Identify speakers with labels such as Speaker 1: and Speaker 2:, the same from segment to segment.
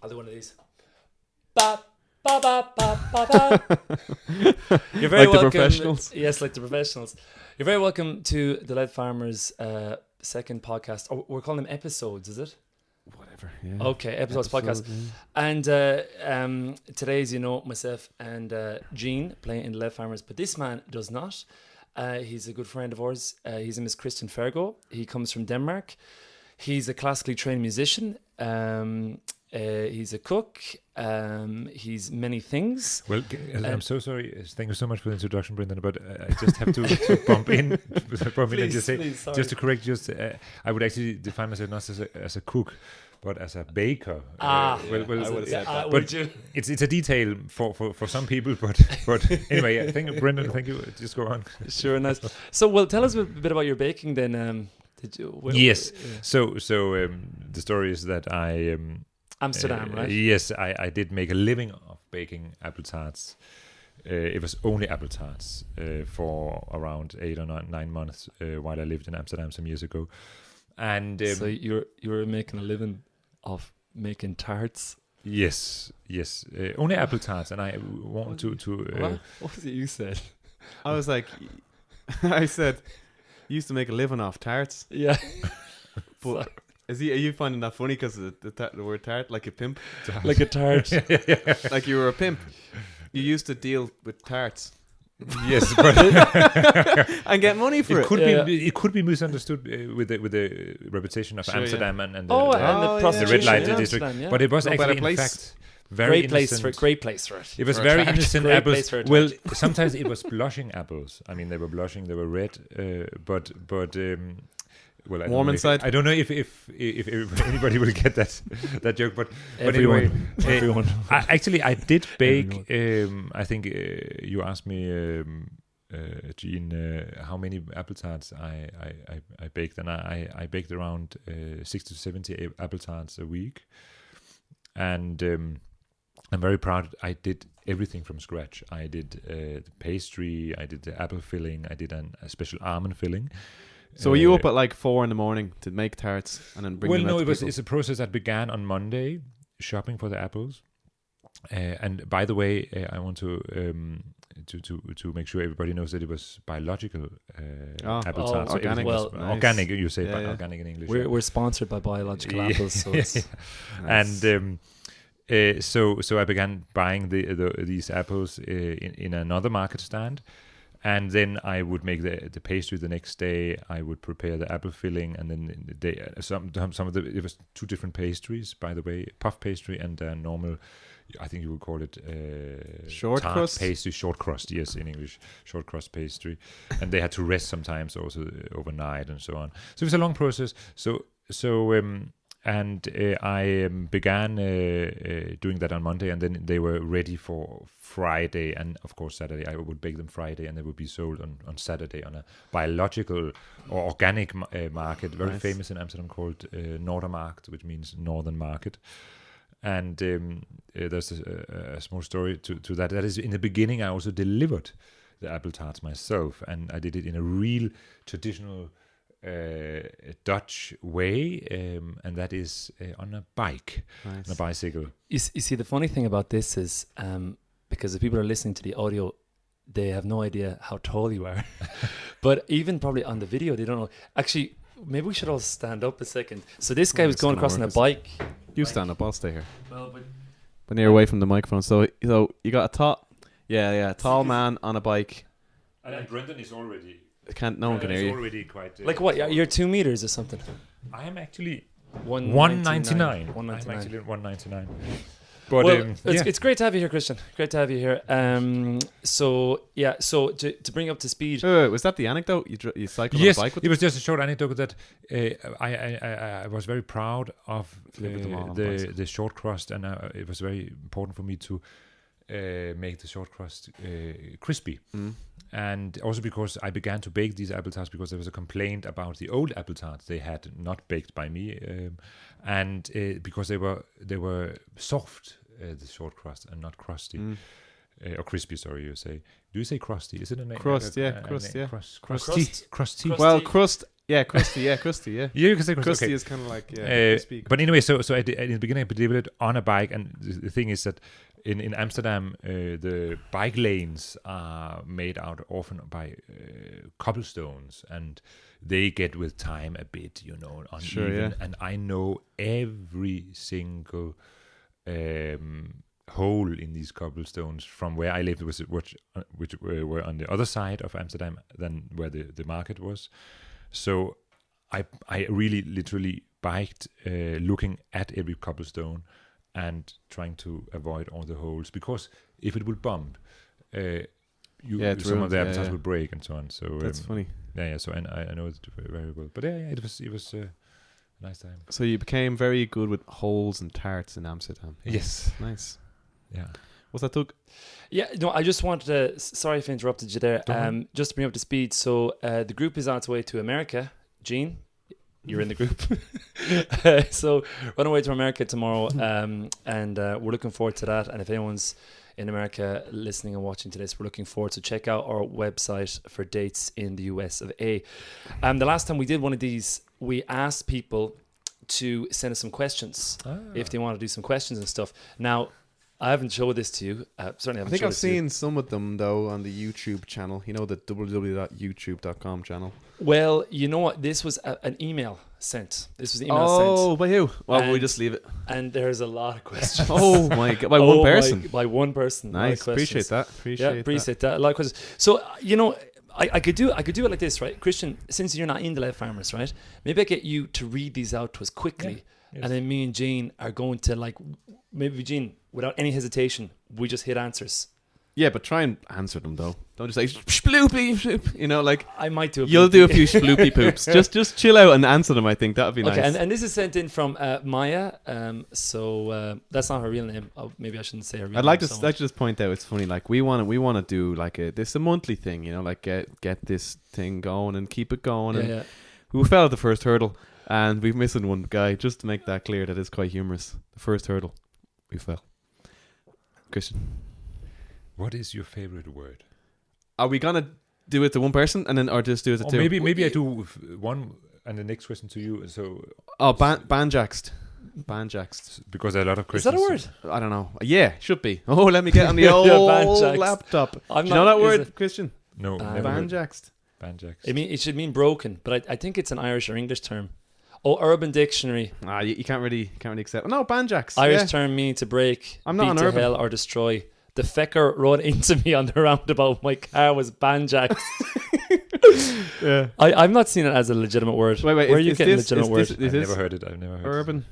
Speaker 1: I'll do one of these. Ba, ba, ba, ba, ba, ba. You're very
Speaker 2: Like the
Speaker 1: welcome.
Speaker 2: professionals?
Speaker 1: Yes, like the professionals. You're very welcome to the Lead Farmers second podcast. Oh, we're calling them episodes, is it?
Speaker 2: Whatever. Yeah.
Speaker 1: Okay, episodes podcast.
Speaker 2: Yeah.
Speaker 1: And today's, myself and Gene playing in the Lead Farmers, but this man does not. He's a good friend of ours. His name is Christian Fergo. He comes from Denmark. He's a classically trained musician. He's a cook. He's many things.
Speaker 3: Well, I'm so sorry. Thank you so much for the introduction, Brendan. But I just have to bump in and just say, just to correct, I would actually define myself not as a cook, but as a baker.
Speaker 1: I
Speaker 2: would have said that.
Speaker 1: Would you?
Speaker 3: It's a detail for some people, but anyway, thank you, Brendan. Thank you. Just go on.
Speaker 1: Sure, nice. So, well, tell us a bit about your baking then. Did you?
Speaker 3: Yes. So the story is that I.
Speaker 1: Amsterdam, right?
Speaker 3: Yes, I did make a living of baking apple tarts. It was only apple tarts for around 8 or 9 months while I lived in Amsterdam some years ago. And
Speaker 1: so you were making a living of making tarts.
Speaker 3: Yes, only apple tarts, and I want to.
Speaker 1: What was it you said?
Speaker 2: I was like, I said, you used to make a living off tarts.
Speaker 1: Yeah.
Speaker 2: But are you finding that funny because of the word tart, like a pimp?
Speaker 1: Like a tart.
Speaker 2: Like you were a pimp. You used to deal with tarts.
Speaker 3: Yes, but
Speaker 2: and get money for it.
Speaker 3: It could be misunderstood with the reputation of Amsterdam and
Speaker 1: the
Speaker 3: red light
Speaker 1: yeah.
Speaker 3: district.
Speaker 1: Amsterdam, yeah.
Speaker 3: But it was
Speaker 2: No
Speaker 3: actually,
Speaker 2: better place.
Speaker 3: in fact, very
Speaker 1: great place for it.
Speaker 3: It was
Speaker 2: For a
Speaker 3: very
Speaker 2: tart.
Speaker 3: innocent
Speaker 1: Great
Speaker 3: apples.
Speaker 1: place for a tart.
Speaker 3: Well, sometimes it was blushing apples. I mean, they were blushing, they were red, but well, I
Speaker 2: Warm
Speaker 3: don't know
Speaker 2: inside.
Speaker 3: I don't know if anybody will get that joke, but anyway,
Speaker 1: Everyone.
Speaker 3: I did bake. I think you asked me, Gene, how many apple tarts I baked, and I baked around 60 to 70 apple tarts a week, and I'm very proud. I did everything from scratch. I did the pastry, I did the apple filling, I did a special almond filling.
Speaker 2: So were you up at like 4 a.m. to make tarts and then bring them out to people?
Speaker 3: It's a process that began on Monday, shopping for the apples. And by the way, I want to make sure everybody knows that it was biological apple tarts. So
Speaker 2: organic.
Speaker 3: Well,
Speaker 2: Nice.
Speaker 3: Organic, you say
Speaker 2: Yeah.
Speaker 3: organic in English.
Speaker 1: We're sponsored by biological apples, so it's
Speaker 2: Nice.
Speaker 3: And so I began buying these apples in another market stand. And then I would make the pastry the next day. I would prepare the apple filling, and then some of it was 2 different pastries, by the way, puff pastry and normal. I think you would call it
Speaker 2: Short
Speaker 3: tart
Speaker 2: crust
Speaker 3: pastry, short crust. Yes, in English, short crust pastry, and they had to rest sometimes also overnight and so on. So it was a long process. I began doing that on Monday, and then they were ready for Friday, and of course Saturday. I would bake them Friday, and they would be sold on Saturday on a biological or organic market, very famous in Amsterdam, called Noordermarkt, which means Northern Market. And there's a small story to that. That is, in the beginning, I also delivered the apple tarts myself, and I did it in a real traditional Dutch way, and that is on a bike, on a bicycle.
Speaker 1: You see, the funny thing about this is because if people are listening to the audio, they have no idea how tall you are. But even probably on the video, they don't know. Actually, maybe we should all stand up a second. So this guy was going across on a bike.
Speaker 2: You stand up, I'll stay here.
Speaker 1: Well,
Speaker 2: But near away from the microphone. So you got a tall man on a bike.
Speaker 3: And Brendan is already.
Speaker 2: No one can hear you.
Speaker 3: Already quite.
Speaker 1: like what? You're 2 meters or something.
Speaker 3: I am actually
Speaker 1: 199.
Speaker 3: 199. I'm
Speaker 1: 199.
Speaker 3: actually 199. But
Speaker 1: Well, it's great to have you here, Christian. Great to have you here. So to bring up to speed.
Speaker 2: Wait, was that the anecdote? You cycled on a bike with
Speaker 3: it was just a short anecdote that I was very proud of
Speaker 2: Live with them all on bicycle.
Speaker 3: the short crust, and it was very important for me to make the short crust crispy. And also because I began to bake these apple tarts because there was a complaint about the old apple tarts they had not baked by me, and because they were soft, the short crust, and not crusty. Or crispy, sorry, you say. Do you say crusty? Is it a name?
Speaker 2: Crust, yeah. Crust, yeah.
Speaker 3: Crusty.
Speaker 2: Well, crust Yeah, crusty. Yeah,
Speaker 3: You can say crusty.
Speaker 2: crusty
Speaker 3: Okay.
Speaker 2: is kind of like crispy.
Speaker 3: But anyway, so at the beginning, I delivered it on a bike, and the thing is that in Amsterdam, the bike lanes are made out often by cobblestones, and they get with time a bit, uneven.
Speaker 2: Sure, yeah.
Speaker 3: And I know every single hole in these cobblestones from where I lived, which were on the other side of Amsterdam than where the market was. So I really literally biked looking at every cobblestone and trying to avoid all the holes, because if it would bump,
Speaker 2: it's
Speaker 3: some of
Speaker 2: ruined,
Speaker 3: the
Speaker 2: yeah,
Speaker 3: appetites
Speaker 2: yeah.
Speaker 3: would break and so on. So
Speaker 2: That's funny.
Speaker 3: Yeah. So and I know it very well, but yeah, it was a nice time.
Speaker 2: So you became very good with holes and tarts in Amsterdam.
Speaker 3: Yes.
Speaker 2: Nice.
Speaker 3: Yeah.
Speaker 2: What's that, Doug?
Speaker 1: Yeah, no, I just wanted to. Sorry if I interrupted you there. Just to bring up to speed. So the group is on its way to America. Gene, you're in the group. So run away to America tomorrow, and we're looking forward to that. And if anyone's in America listening and watching to this, we're looking forward to check out our website for dates in the US of A. The last time we did one of these, we asked people to send us some questions if they want to do some questions and stuff. Now, I haven't showed this to you. Certainly,
Speaker 2: I think I've seen some of them though on the YouTube channel. You know, the www.youtube.com channel.
Speaker 1: Well, you know what? This was an email sent. This was an email sent.
Speaker 2: By who? Well, we
Speaker 1: And-
Speaker 2: just leave it.
Speaker 1: And there's a lot of questions.
Speaker 2: Oh my god! By one person.
Speaker 1: By one person. A lot of
Speaker 2: Nice.
Speaker 1: questions.
Speaker 2: Appreciate that.
Speaker 1: A lot of questions. So, I could do it like this, right? Christian, since you're not in the Lead Farmers, right? Maybe I get you to read these out to us quickly.
Speaker 3: Yeah. Yes.
Speaker 1: And then me and Gene are going to maybe Gene, without any hesitation, we just hit answers.
Speaker 2: Yeah, but try and answer them though. Don't just say sploopy shoop.
Speaker 1: I might do a
Speaker 2: You'll do a few sploopy poops. Just chill out and answer them. I think that would be
Speaker 1: Okay,
Speaker 2: nice.
Speaker 1: and this is sent in from Maya. So that's not her real name. Maybe I shouldn't say her real
Speaker 2: I'd like
Speaker 1: name.
Speaker 2: to just point out it's funny. Like we want to do like this a monthly thing. Like get this thing going and keep it going.
Speaker 1: Yeah,
Speaker 2: and
Speaker 1: yeah.
Speaker 2: we fell at the first hurdle, and we've missing one guy. Just to make that clear, that is quite humorous. The first hurdle, we fell. Christian,
Speaker 3: What is your favorite word?
Speaker 2: are we gonna do it to one person and then, or just do it to
Speaker 3: Or
Speaker 2: two?
Speaker 3: maybe I do one and the next question to you. So
Speaker 2: banjaxed,
Speaker 3: because there are a lot of
Speaker 1: Is
Speaker 3: questions.
Speaker 1: that a word?
Speaker 2: I don't know. Yeah, should be. Oh, let me get on the
Speaker 1: Yeah,
Speaker 2: old
Speaker 1: banjaxed.
Speaker 2: laptop. Do
Speaker 1: I'm
Speaker 2: you know
Speaker 1: not-
Speaker 2: that
Speaker 1: is
Speaker 2: word,
Speaker 1: it-
Speaker 2: Christian?
Speaker 3: No, never heard.
Speaker 2: Banjaxed.
Speaker 3: Banjax.
Speaker 1: It should mean broken, but I think it's an Irish or English term. Oh, Urban Dictionary.
Speaker 2: You can't really accept. No, banjax.
Speaker 1: Irish
Speaker 2: yeah.
Speaker 1: term meaning to break,
Speaker 2: I'm not
Speaker 1: beat
Speaker 2: an
Speaker 1: to
Speaker 2: urban.
Speaker 1: hell or destroy. The fecker rode into me on the roundabout. My car was banjaxed.
Speaker 2: Yeah.
Speaker 1: I'm not seeing it as a legitimate word.
Speaker 2: Wait,
Speaker 1: Where are
Speaker 2: is
Speaker 1: you getting
Speaker 2: this-
Speaker 1: legitimate
Speaker 2: is
Speaker 1: word?
Speaker 2: this-
Speaker 3: I've
Speaker 2: this
Speaker 3: never heard it. I've never heard
Speaker 2: Urban.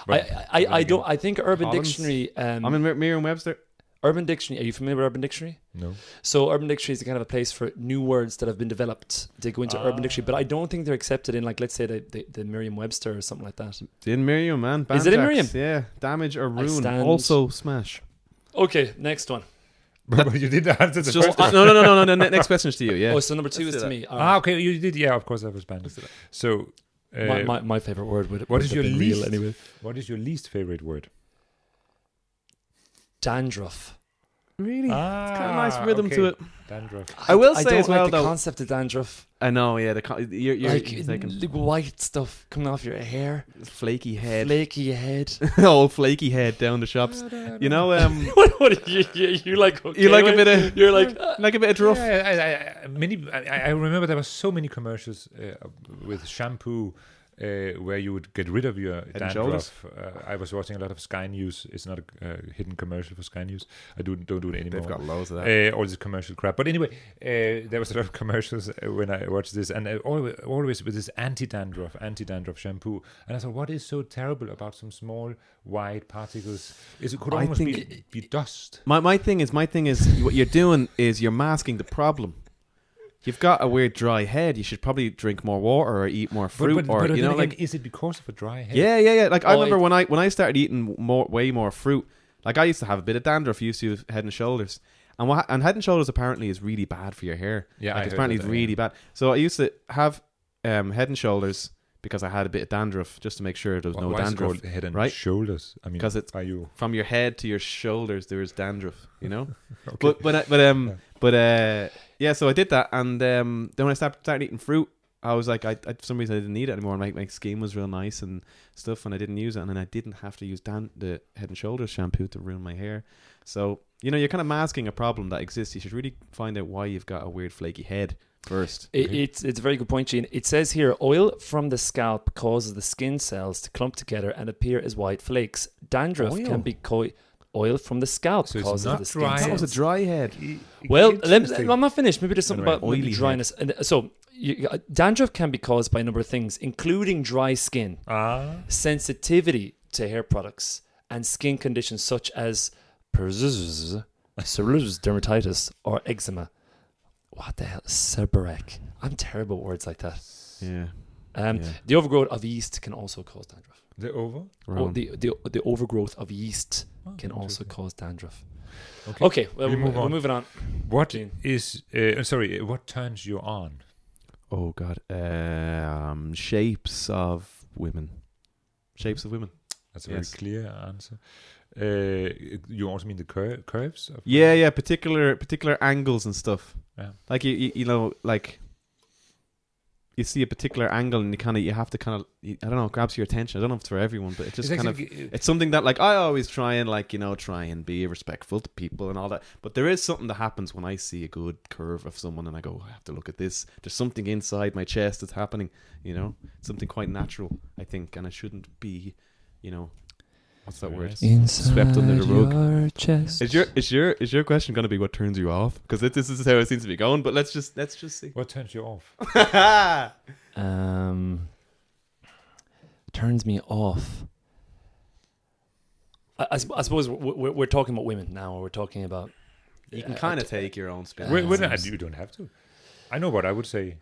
Speaker 1: I don't. I think Urban
Speaker 2: Collins?
Speaker 1: Dictionary.
Speaker 2: I'm in Merriam-Webster.
Speaker 1: Urban Dictionary. Are you familiar with Urban Dictionary?
Speaker 3: No.
Speaker 1: So Urban Dictionary is a kind of a place for new words that have been developed. They go into Urban Dictionary, but I don't think they're accepted in, let's say the Merriam-Webster or something like that.
Speaker 2: It's in Merriam, man.
Speaker 1: Is it in
Speaker 2: Banjax,
Speaker 1: Merriam?
Speaker 2: Yeah. Damage or ruin.
Speaker 1: stand-
Speaker 2: Also smash.
Speaker 1: Okay, next one.
Speaker 3: But you didn't answer the
Speaker 2: Just,
Speaker 3: first one.
Speaker 2: no. Next question is to you. Yeah.
Speaker 1: Oh, so number 2
Speaker 2: Let's
Speaker 1: is
Speaker 2: do
Speaker 1: to
Speaker 2: that.
Speaker 1: me. All right.
Speaker 3: Okay, you did. Yeah, of course, that was banned. So,
Speaker 1: My favorite word would.
Speaker 3: what
Speaker 1: would
Speaker 3: is
Speaker 1: have
Speaker 3: your
Speaker 1: been real
Speaker 3: least?
Speaker 1: anyway?
Speaker 3: What is your least favorite word?
Speaker 1: Dandruff.
Speaker 2: Really? It's got a nice rhythm to it.
Speaker 3: Dandruff.
Speaker 2: I will
Speaker 1: I
Speaker 2: say
Speaker 1: don't
Speaker 2: as well,
Speaker 1: like the
Speaker 2: though.
Speaker 1: concept of dandruff.
Speaker 2: I know. Yeah. You're
Speaker 1: Like
Speaker 2: thinking
Speaker 1: white stuff coming off your hair,
Speaker 2: flaky head.
Speaker 1: flaky head.
Speaker 2: Old flaky head down the shops. You know.
Speaker 1: What you like? Okay
Speaker 2: You like a
Speaker 1: with?
Speaker 2: bit of.
Speaker 1: You're like.
Speaker 2: Like a bit of druff.
Speaker 3: Yeah, I remember there were so many commercials with shampoo where you would get rid of your
Speaker 2: and shoulders.
Speaker 3: dandruff. I was watching a lot of Sky News. It's not a hidden commercial for Sky News. I don't do it anymore.
Speaker 2: They've got loads of that.
Speaker 3: All this commercial crap. But anyway, there was a lot of commercials when I watched this, and always with this anti-dandruff shampoo. And I thought, what is so terrible about some small white particles? It could
Speaker 2: I
Speaker 3: almost
Speaker 2: think
Speaker 3: be dust.
Speaker 2: My thing is what you're doing is you're masking the problem. You've got a weird dry head. You should probably drink more water or eat more fruit,
Speaker 3: but
Speaker 2: you know,
Speaker 3: again,
Speaker 2: like
Speaker 3: is it because of a dry head?
Speaker 2: yeah. Like I
Speaker 1: Oh,
Speaker 2: remember when I started eating way more fruit. Like I used to have a bit of dandruff. Used to have Head and Shoulders, and Head and Shoulders apparently is really bad for your hair.
Speaker 3: Yeah,
Speaker 2: like
Speaker 3: I
Speaker 2: it's
Speaker 3: heard
Speaker 2: apparently
Speaker 3: that,
Speaker 2: really bad. So I used to have Head and Shoulders because I had a bit of dandruff, just to make sure there was no
Speaker 3: Why is it
Speaker 2: dandruff.
Speaker 3: called Head and
Speaker 2: right?
Speaker 3: Shoulders? I mean,
Speaker 2: 'Cause it's
Speaker 3: are you
Speaker 2: From your head to your shoulders, there is dandruff. You know.
Speaker 3: okay.
Speaker 2: Yeah. So I did that, and then when I started eating fruit, I was like, I for some reason I didn't need it anymore. My skin was real nice and stuff, and I didn't use it, and then I didn't have to use the Head and Shoulders shampoo to ruin my hair. So you're kind of masking a problem that exists. You should really find out why you've got a weird flaky head first.
Speaker 1: It's a very good point, Gene. It says here, oil from the scalp causes the skin cells to clump together and appear as white flakes. Dandruff can be oil from the scalp causes the skin cells.
Speaker 2: That was a dry head.
Speaker 1: Well, I'm not finished. Maybe there's something about
Speaker 2: oily
Speaker 1: dryness. And so dandruff can be caused by a number of things, including dry skin, sensitivity to hair products, and skin conditions such as psoriasis dermatitis or eczema. What the hell? Seborrheic. I'm terrible at words like that.
Speaker 2: Yeah.
Speaker 1: The overgrowth of yeast can also cause dandruff.
Speaker 3: The over?
Speaker 1: The overgrowth of yeast can also cause dandruff. Okay, well, we're moving on.
Speaker 3: What is what turns you on?
Speaker 2: Oh God, shapes of women. Shapes of women.
Speaker 3: That's a very clear answer. You also mean the curves? Of
Speaker 2: Particular angles and stuff.
Speaker 3: Yeah.
Speaker 2: Like you know, like you see a particular angle and you have to I don't know, it grabs your attention. I don't know if it's for everyone, but it just it's something that like I always try and be respectful to people and all that. But there is something that happens when I see a good curve of someone and I go, I have to look at this. There's something inside my chest that's happening, something quite natural, I think, and it shouldn't be, what's that word?
Speaker 1: Inside
Speaker 2: swept under the rug.
Speaker 1: Your chest.
Speaker 2: Is your question going to be what turns you off? Because this is how it seems to be going. But let's just see.
Speaker 3: What turns you off?
Speaker 1: Turns me off. I suppose we're talking about women now. Or we're talking about.
Speaker 2: You can kind of take your own spin.
Speaker 3: You don't have to. I know what I would say.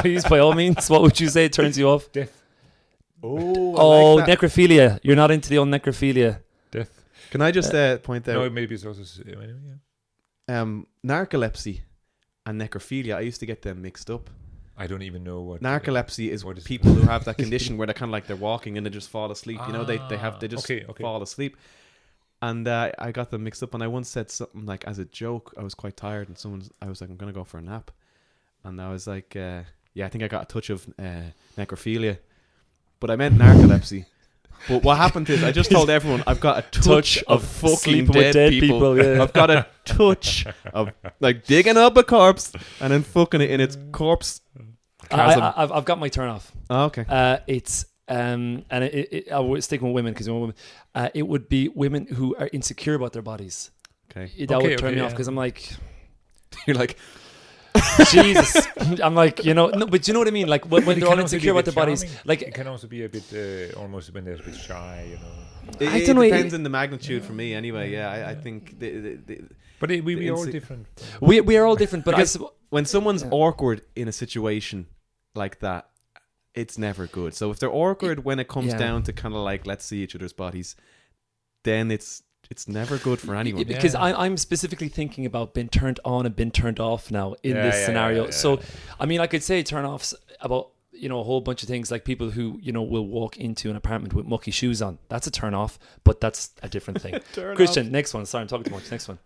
Speaker 1: Please, by all means, what would you say turns you off?
Speaker 3: Death.
Speaker 2: Oh,
Speaker 1: like necrophilia. You're not into the old necrophilia.
Speaker 3: Death.
Speaker 2: Can I just point out?
Speaker 3: No, maybe it's also
Speaker 2: narcolepsy and necrophilia. I used to get them mixed up.
Speaker 3: I don't even know what
Speaker 2: narcolepsy is. People who have that condition where they're kind of like they're walking and they just fall asleep. They just fall asleep. And I got them mixed up. And I once said something like, as a joke, I was quite tired, and I was like, I'm gonna go for a nap, and I was like, I think I got a touch of necrophilia. But I meant narcolepsy. But what happened is I just told everyone I've got a touch of fucking dead people. Yeah. I've got a touch of like digging up a corpse and then fucking it in its corpse.
Speaker 1: I've got my turn off.
Speaker 2: Oh, okay.
Speaker 1: It's and I would stick with women because women. It would be women who are insecure about their bodies.
Speaker 2: Okay.
Speaker 1: That would turn me off because I'm like,
Speaker 2: you're like.
Speaker 1: Jesus, I'm like, no, but you know what I mean? Like when they're all insecure about their bodies, like
Speaker 3: it can also be a bit almost when they're a bit shy,
Speaker 2: I don't know. It depends on the magnitude for me, anyway. Yeah, I think.
Speaker 3: But we are all different.
Speaker 1: We are all different. But
Speaker 2: because when someone's awkward in a situation like that, it's never good. So if they're awkward when it comes down to kind of like let's see each other's bodies, then it's never good for anyone.
Speaker 1: Because I'm specifically thinking about being turned on and being turned off now in this scenario. So, I mean, I could say turn offs about, a whole bunch of things like people who, will walk into an apartment with mucky shoes on. That's a turn off, but that's a different thing. Christian, next one. Sorry, I'm talking too much. Next one.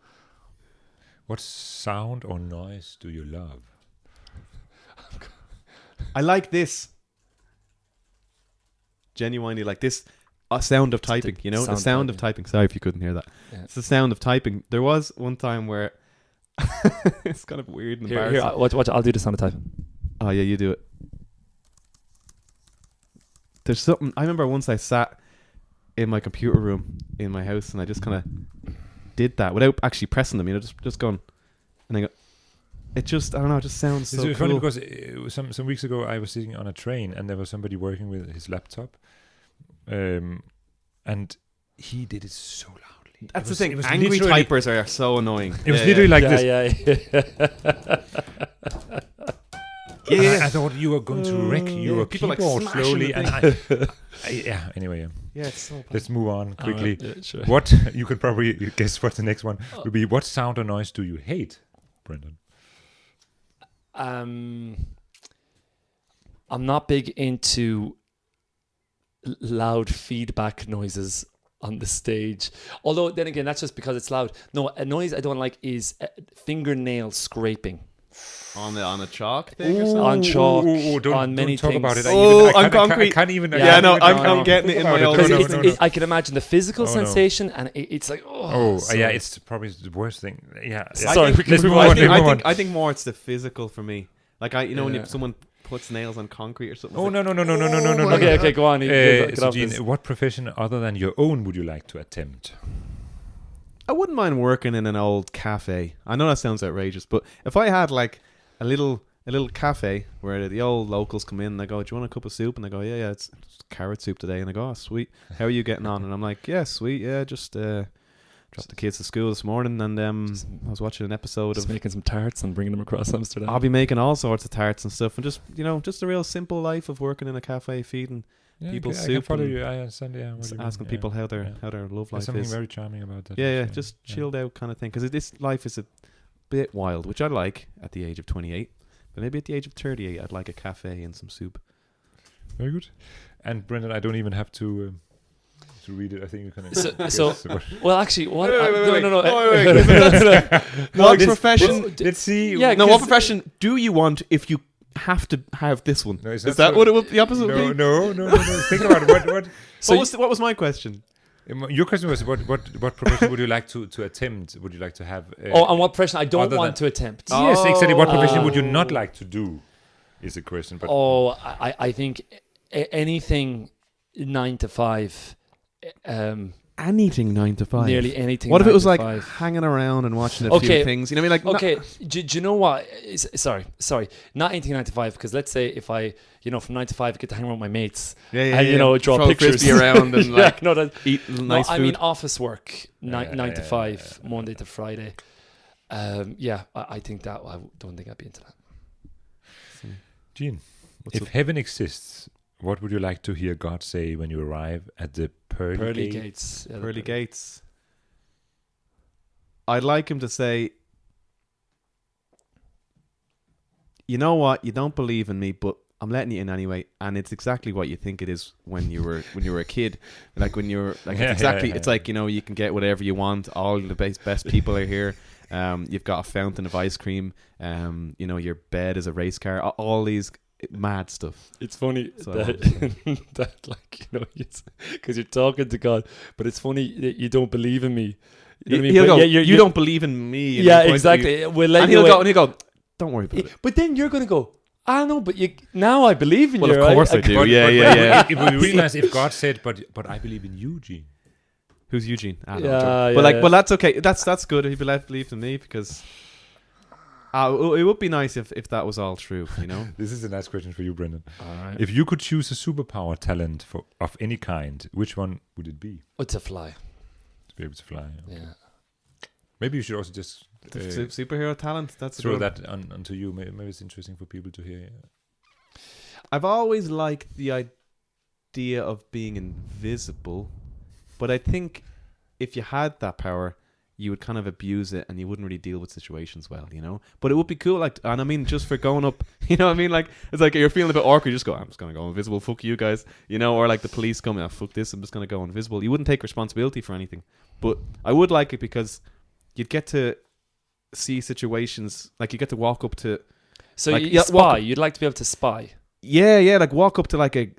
Speaker 3: What sound or noise do you love?
Speaker 2: I like this. Genuinely like this. A sound of typing, the sound of typing. Sorry if you couldn't hear that. Yeah. It's the sound of typing. There was one time where it's kind of weird and embarrassing.
Speaker 1: Here, watch. I'll do the sound of typing.
Speaker 2: Oh yeah, you do it. There's something. I remember once I sat in my computer room in my house and I just kind of did that without actually pressing them. Just going, and I go. It just, I don't know. It just sounds so cool.
Speaker 3: It's funny because it was some weeks ago I was sitting on a train and there was somebody working with his laptop. And he did it so loudly.
Speaker 2: That's the thing. Angry typers are so annoying.
Speaker 3: It was literally like this. Yeah. I thought you were going to wreck your keyboard slowly. And anyway.
Speaker 2: Yeah, it's so bad.
Speaker 3: Let's move on quickly. Sure. What you could probably guess what the next one would be. What sound or noise do you hate, Brendan?
Speaker 1: I'm not big into loud feedback noises on the stage, although then again that's just because it's loud. No, a noise I don't like is fingernail scraping.
Speaker 2: On a chalk thing or something?
Speaker 1: On chalk,
Speaker 3: don't,
Speaker 1: on many
Speaker 3: don't talk
Speaker 1: things.
Speaker 3: about it.
Speaker 2: On concrete.
Speaker 3: I can't even.
Speaker 1: Yeah, no,
Speaker 2: I'm getting it in my own.
Speaker 1: Because I can imagine the physical
Speaker 3: no.
Speaker 1: sensation, and it's like,
Speaker 3: yeah, it's probably the worst thing. Yeah.
Speaker 1: Sorry,
Speaker 3: let's move on.
Speaker 2: I think more it's the physical for me. Like when someone puts nails on concrete or something.
Speaker 3: Oh, no.
Speaker 1: Okay, go on.
Speaker 3: So Gene, what profession other than your own would you like to attempt?
Speaker 2: I wouldn't mind working in an old cafe. I know that sounds outrageous, but if I had like a little cafe where the old locals come in and they go, "Do you want a cup of soup?" And they go, "Yeah, it's carrot soup today." And I go, "Oh, sweet. How are you getting on?" And I'm like, "Yeah, sweet. Yeah, just dropped the kids to school this morning, and I was watching an episode of
Speaker 1: making some tarts and bringing them across Amsterdam."
Speaker 2: I'll be making all sorts of tarts and stuff, and just a real simple life of working in a cafe, feeding people soup. I can
Speaker 3: follow you. I understand. Yeah,
Speaker 2: asking people how their love life
Speaker 3: There's something
Speaker 2: is.
Speaker 3: very charming about that.
Speaker 2: Yeah, just chilled out kind of thing. Because this life is a bit wild, which I like at the age of 28. But maybe at the age of 38, I'd like a cafe and some soup.
Speaker 3: Very good. And Brendan, I don't even have to read it. I think you can.
Speaker 1: Well, actually, what?
Speaker 2: What profession?
Speaker 3: Let's see.
Speaker 1: Yeah,
Speaker 2: what profession do you want if you have to have this one?
Speaker 3: No,
Speaker 2: is that what it would, the opposite would be?
Speaker 3: No. Think about it. What?
Speaker 2: So what was my question?
Speaker 3: Your question was what profession would you like to attempt? Would you like to have?
Speaker 1: And what profession I don't want to attempt?
Speaker 3: Yes, exactly. What profession would you not like to do? Is the question. But
Speaker 1: I think anything 9 to 5.
Speaker 2: Anything 9 to 5.
Speaker 1: Nearly anything.
Speaker 2: What if it was like
Speaker 1: 5.
Speaker 2: hanging around and watching a few things? You know what I mean? Like,
Speaker 1: okay. Do you know what? Sorry. Not anything 9 to 5. Because let's say if I, from 9 to 5, I get to hang around with my mates. And draw
Speaker 2: throw
Speaker 1: pictures
Speaker 2: frisbee around and eat nice food.
Speaker 1: I mean office work 9 to 5, Monday to Friday. I think that. I don't think I'd be into that.
Speaker 3: Gene, if heaven exists, what would you like to hear God say when you arrive at the pearly gates?
Speaker 1: Yeah,
Speaker 2: pearly gates. I'd like him to say, "You know what? You don't believe in me, but I'm letting you in anyway." And it's exactly what you think it is when you were a kid. Like when you're like it's like you can get whatever you want. All the best people are here. You've got a fountain of ice cream. Your bed is a race car. All these mad stuff.
Speaker 1: It's funny that because you're talking to God, but it's funny that you don't believe in me. You know what I mean?
Speaker 2: He'll go, you don't believe in me.
Speaker 1: Yeah, exactly.
Speaker 2: And he'll go, don't worry about it.
Speaker 1: But then you're going to go, I know, but now I believe in you.
Speaker 2: Well, of course I do. Yeah.
Speaker 3: It would be really nice if God said, but I believe in you, Gene.
Speaker 2: Who's Eugene?
Speaker 1: But
Speaker 2: that's okay. That's good if he believed in me because it would be nice if that was all true.
Speaker 3: This is a nice question for you, Brendan.
Speaker 1: All right.
Speaker 3: If you could choose a superpower talent of any kind, which one would it be?
Speaker 1: To fly.
Speaker 3: To be able to fly. Okay.
Speaker 1: Yeah.
Speaker 3: Maybe you should also just
Speaker 2: superhero talent. That's
Speaker 3: throw that onto you. Maybe it's interesting for people to hear. Yeah.
Speaker 2: I've always liked the idea of being invisible, but I think if you had that power, you would kind of abuse it and you wouldn't really deal with situations well, But it would be cool, and I mean, just for going up, what I mean? Like, it's like you're feeling a bit awkward, you just go, I'm just going to go invisible, fuck you guys, or like the police come, fuck this, I'm just going to go invisible. You wouldn't take responsibility for anything. But I would like it because you'd get to see situations, like you get to walk up to...
Speaker 1: So you spy, you'd like to be able to spy?
Speaker 2: Yeah, like walk up to like a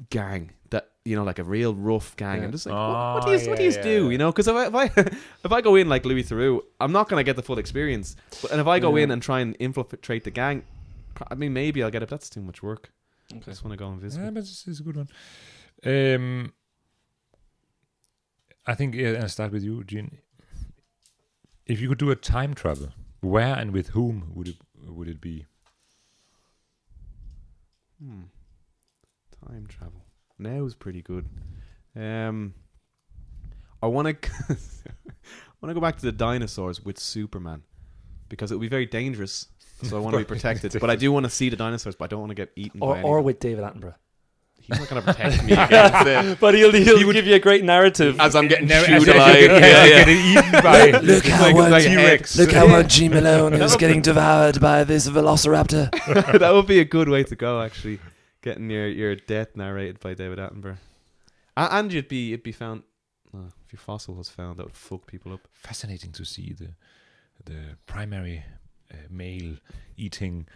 Speaker 2: gang that, like a real rough gang.
Speaker 1: Yeah.
Speaker 2: I'm just like, what do you do? Because if I go in like Louis Theroux, I'm not going to get the full experience. And if I go in and try and infiltrate the gang, I mean, maybe I'll get it. That's too much work. Okay. I just want to go invisible.
Speaker 3: Yeah, but it's a good one. I think I'll start with you, Gene. If you could do a time travel, where and with whom would it be?
Speaker 2: Time travel. Now is pretty good. I want to go back to the dinosaurs with Superman because it would be very dangerous. So I want to be protected, but I do want to see the dinosaurs. But I don't want to get eaten.
Speaker 1: Or with David Attenborough.
Speaker 2: He's not going to protect me against it.
Speaker 1: But he'll give you a great narrative
Speaker 2: as I'm getting chewed alive.
Speaker 3: Getting eaten by
Speaker 1: look how much G. Malone is getting devoured by this velociraptor.
Speaker 2: That would be a good way to go, actually. Getting your death narrated by David Attenborough. And it'd be found... if your fossil was found, that would fuck people up.
Speaker 3: Fascinating to see the primary male eating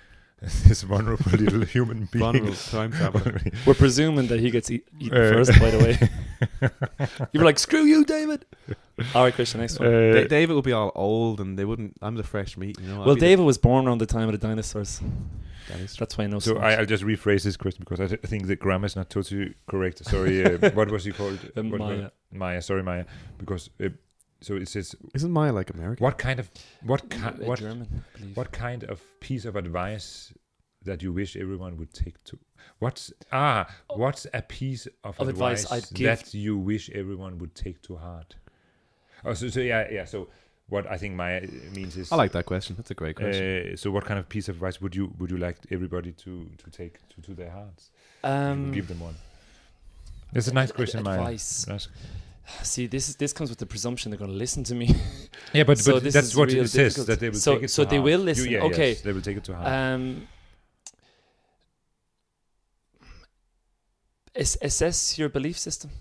Speaker 3: this vulnerable little human being.
Speaker 2: Vulnerable time traveler.
Speaker 1: We're presuming that he gets eaten first, by the way. You were like, screw you, David. All right, Christian, next one.
Speaker 2: David will be all old, and they wouldn't. I'm the fresh meat, you know.
Speaker 1: Well, David was born around the time of the dinosaurs. That's why I know.
Speaker 3: So I'll just rephrase this question because I think the grammar is not totally correct. Sorry, what was he called?
Speaker 1: Maya.
Speaker 3: Maya. Sorry, Maya. Because so it says.
Speaker 2: Isn't Maya like American?
Speaker 3: What kind of
Speaker 1: German, I believe.
Speaker 3: What kind of piece of advice that you wish everyone would take to? What's a piece of advice
Speaker 1: I'd give
Speaker 3: that you wish everyone would take to heart? Oh, so yeah. So what I think Maya means is.
Speaker 2: I like that question. That's a great question.
Speaker 3: So what kind of piece of advice would you like everybody to take to their hearts? Give them one. That's a nice question,
Speaker 1: advice.
Speaker 3: Maya.
Speaker 1: See, this comes with the presumption they're going to listen to me.
Speaker 3: Yeah, but
Speaker 1: so
Speaker 3: that's what it says,
Speaker 1: difficult.
Speaker 3: that they will take it to heart.
Speaker 1: So they will listen. Okay.
Speaker 3: Yes, they will take it to heart.
Speaker 1: Assess your belief system.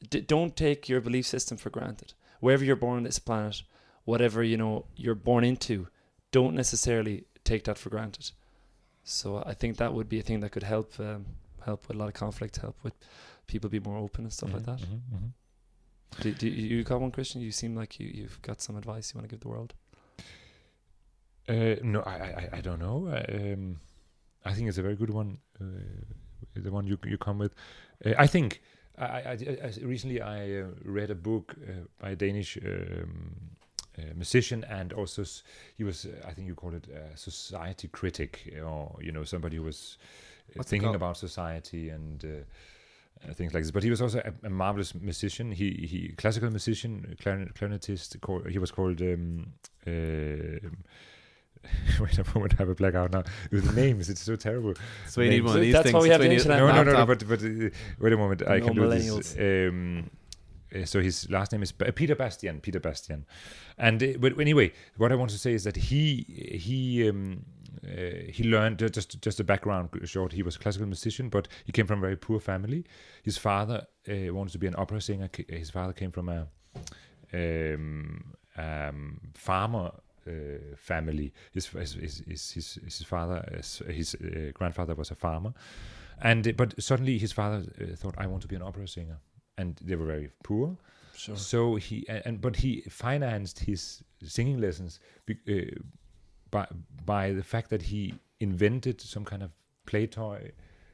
Speaker 1: Don't take your belief system for granted. Wherever you're born on this planet, whatever you're born into, don't necessarily take that for granted. So I think that would be a thing that could help with a lot of conflict, help with people be more open and stuff like that. Do you got one, Christian? You seem like you've got some advice you want to give the world.
Speaker 3: No, I don't know. I think it's a very good one. The one you come with. I think I recently I read a book by a Danish musician, and also he was I think you call it a society critic, or somebody who was thinking about society and things like this. But he was also a marvelous musician. He classical musician, clarinetist. He was called. Wait a moment, I have a blackout now. With the names, it's so terrible.
Speaker 2: So we need one of these
Speaker 1: that's
Speaker 2: things.
Speaker 1: why we have the internet.
Speaker 3: No. But wait a moment, I can do
Speaker 1: millennials.
Speaker 3: this. So his last name is Peter Bastian. And but anyway, what I want to say is that he learned just a background short. He was a classical musician, but he came from a very poor family. His father wanted to be an opera singer. His father came from a farmer family. His father, his grandfather was a farmer, but suddenly his father thought, I want to be an opera singer, and they were very poor.
Speaker 1: Sure.
Speaker 3: So he financed his singing lessons by the fact that he invented some kind of play toy,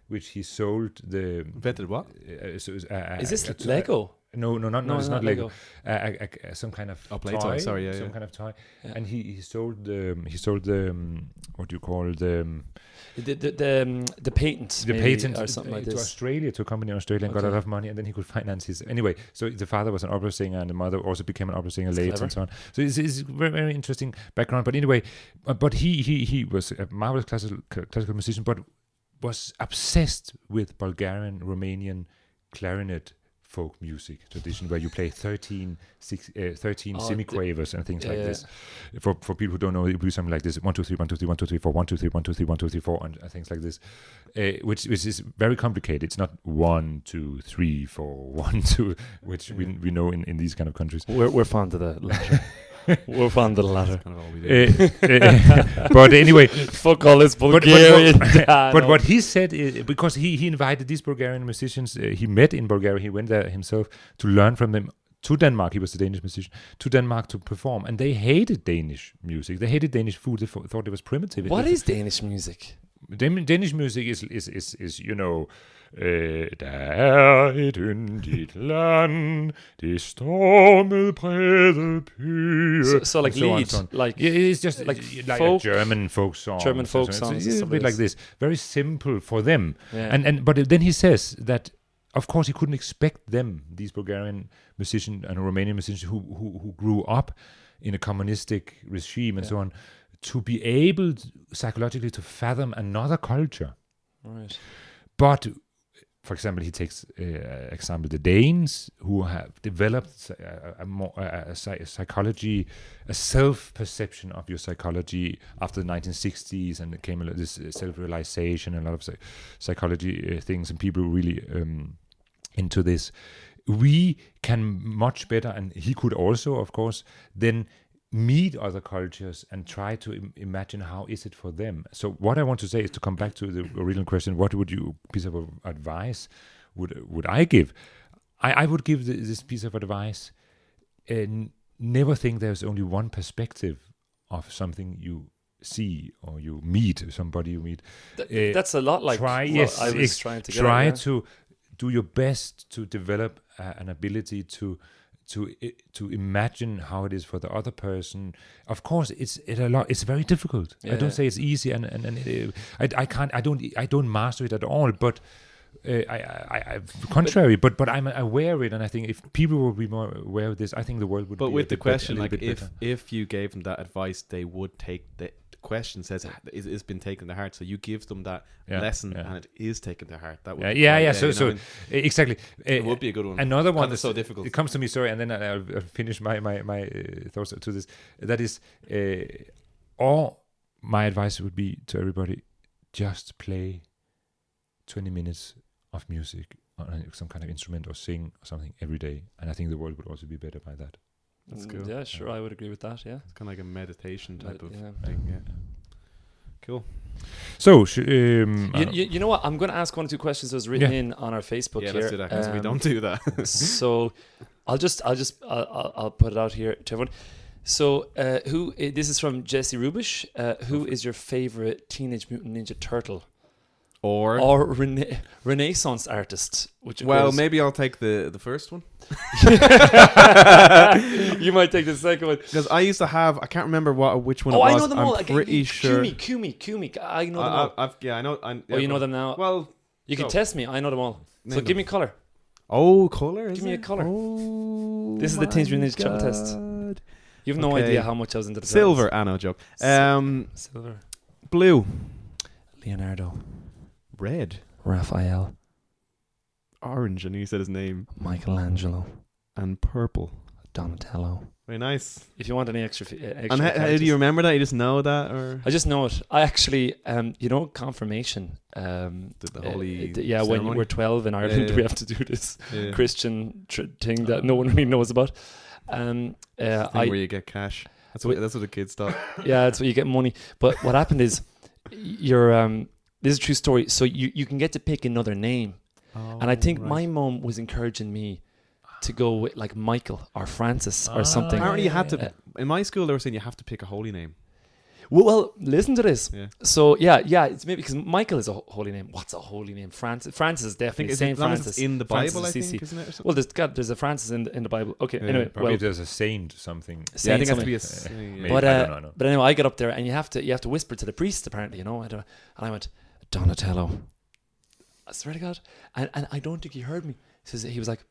Speaker 3: which he sold.
Speaker 2: Invented what?
Speaker 1: Is this Lego?
Speaker 3: No, it's not Lego. Some kind of
Speaker 2: play
Speaker 3: toy.
Speaker 2: Sorry,
Speaker 3: some kind of toy. Yeah. And he sold the what do you call the
Speaker 1: patent?
Speaker 3: The patent
Speaker 1: or something like this.
Speaker 3: To Australia, to a company in Australia, and got a lot of money, and then he could finance his. Anyway, so the father was an opera singer, and the mother also became an opera singer later, and so on. So it's very, very interesting background. But anyway, but he was a marvelous classical musician, but was obsessed with Bulgarian, Romanian clarinet folk music tradition, where you play 13 semiquavers and things like this. For people who don't know, it will be something like this: 1 2 3 1 2 3 1 2 3 4 1 2 3 1 2 3 1 2 3 4, and things like this, which is very complicated. It's not 1 2 3 4 1 2, which we know in these kind of countries.
Speaker 1: We're fond of the latter. We're fond of the latter.
Speaker 2: That's kind of all we do.
Speaker 3: But anyway,
Speaker 1: fuck all this Bulgarian.
Speaker 3: But what he said is, because he invited these Bulgarian musicians he met in Bulgaria, he went there himself to learn from them, to Denmark. He was a Danish musician, to Denmark to perform, and they hated Danish music. They hated Danish food. They thought it was primitive.
Speaker 1: What is Danish music?
Speaker 3: Danish music is der et yndigt land, det stormede brede byer.
Speaker 1: So like lead, like
Speaker 3: it's just like folk, a German folk song.
Speaker 1: German folk songs.
Speaker 3: It's a bit like this, very simple for them.
Speaker 1: Yeah.
Speaker 3: But then he says that, of course, he couldn't expect them, these Bulgarian musicians and Romanian musicians who grew up in a communistic regime and so on, to be able psychologically to fathom another culture.
Speaker 1: Right.
Speaker 3: But, for example, he takes the Danes, who have developed a psychology, a self-perception of your psychology after the 1960s, and it came this self-realization, and a lot of psychology things, and people really into this. We can much better, and he could also, of course, then meet other cultures and try to imagine how is it for them. So what I want to say is to come back to the original question: what would you piece of advice would I give? I would give this piece of advice: never think there's only one perspective of something you see or you meet, somebody you meet.
Speaker 1: That's a lot like
Speaker 3: try to do your best to develop an ability to imagine how it is for the other person. Of course, it's very difficult. I don't say it's easy, and I don't master it at all. But contrary, but I'm aware of it, and I think if people would be more aware of this, I think the world would.
Speaker 2: But
Speaker 3: be
Speaker 2: with the question, like
Speaker 3: better.
Speaker 2: if you gave them that advice, they would take the question says it's been taken to heart. So you give them that lesson, and it is taken to heart. That would
Speaker 3: So exactly,
Speaker 2: it would be a good one.
Speaker 3: Another one
Speaker 2: that's so difficult.
Speaker 3: It comes to me, sorry, and then I'll finish my thoughts to this. That is, or my advice would be to everybody: just play 20 minutes of music on some kind of instrument or sing or something every day, and I think the world would also be better by that.
Speaker 2: That's cool.
Speaker 1: Yeah, sure, I would agree with that. Yeah,
Speaker 2: it's kind of like a meditation type of thing.
Speaker 3: Yeah.
Speaker 2: Cool.
Speaker 3: So,
Speaker 1: you know what? I'm going to ask 1 or 2 questions that was written in on our Facebook here.
Speaker 2: Let's do that because we don't do that.
Speaker 1: So, I'll put it out here to everyone. So, this is from Jesse Rubish. Who is your favorite Teenage Mutant Ninja Turtle? Or Renaissance artist?
Speaker 2: Maybe I'll take the first one.
Speaker 1: You might take the second one.
Speaker 2: Because I used to have, I can't remember which one it was.
Speaker 1: I know them all.
Speaker 2: I'm pretty sure.
Speaker 1: Kumi. I know them all.
Speaker 2: I know.
Speaker 1: You know them now?
Speaker 2: Well,
Speaker 1: you can test me. I know them all. So give me colour.
Speaker 2: Oh, colour?
Speaker 1: Give me a colour.
Speaker 2: Oh,
Speaker 1: this is the Teenage Mutant Ninja Turtle test. You have no idea how much I was into the
Speaker 2: Silver. No joke.
Speaker 1: Silver.
Speaker 2: Blue.
Speaker 1: Leonardo.
Speaker 2: Red.
Speaker 1: Raphael.
Speaker 2: Orange, and he said his name.
Speaker 1: Michelangelo.
Speaker 2: And purple.
Speaker 1: Donatello.
Speaker 2: Very nice.
Speaker 1: If you want any extra
Speaker 2: and how do you remember that? You just know that, or
Speaker 1: I just know it. I actually, confirmation.
Speaker 2: Did the holy
Speaker 1: ceremony? When we're 12 in Ireland, we have to do this Christian thing that no one really knows about.
Speaker 2: Where you get cash. That's what the kids thought.
Speaker 1: Yeah, that's where you get money. But what happened is, this is a true story. So you can get to pick another name. And I think my mom was encouraging me to go with like Michael or Francis or something.
Speaker 2: Apparently you had to, in my school they were saying you have to pick a holy name.
Speaker 1: Well, listen to this.
Speaker 2: Yeah.
Speaker 1: So it's maybe because Michael is a holy name. What's a holy name? Francis is definitely Saint Francis.
Speaker 2: In the Bible, I think, isn't it?
Speaker 1: Well, there's a Francis in the Bible. Okay, anyway.
Speaker 3: Probably there's a saint something.
Speaker 2: I think it has to be a saint.
Speaker 1: But I don't know. But anyway, I got up there and you have to whisper to the priest apparently, and I went, Donatello. I swear to God. And I don't think he heard me. He was like,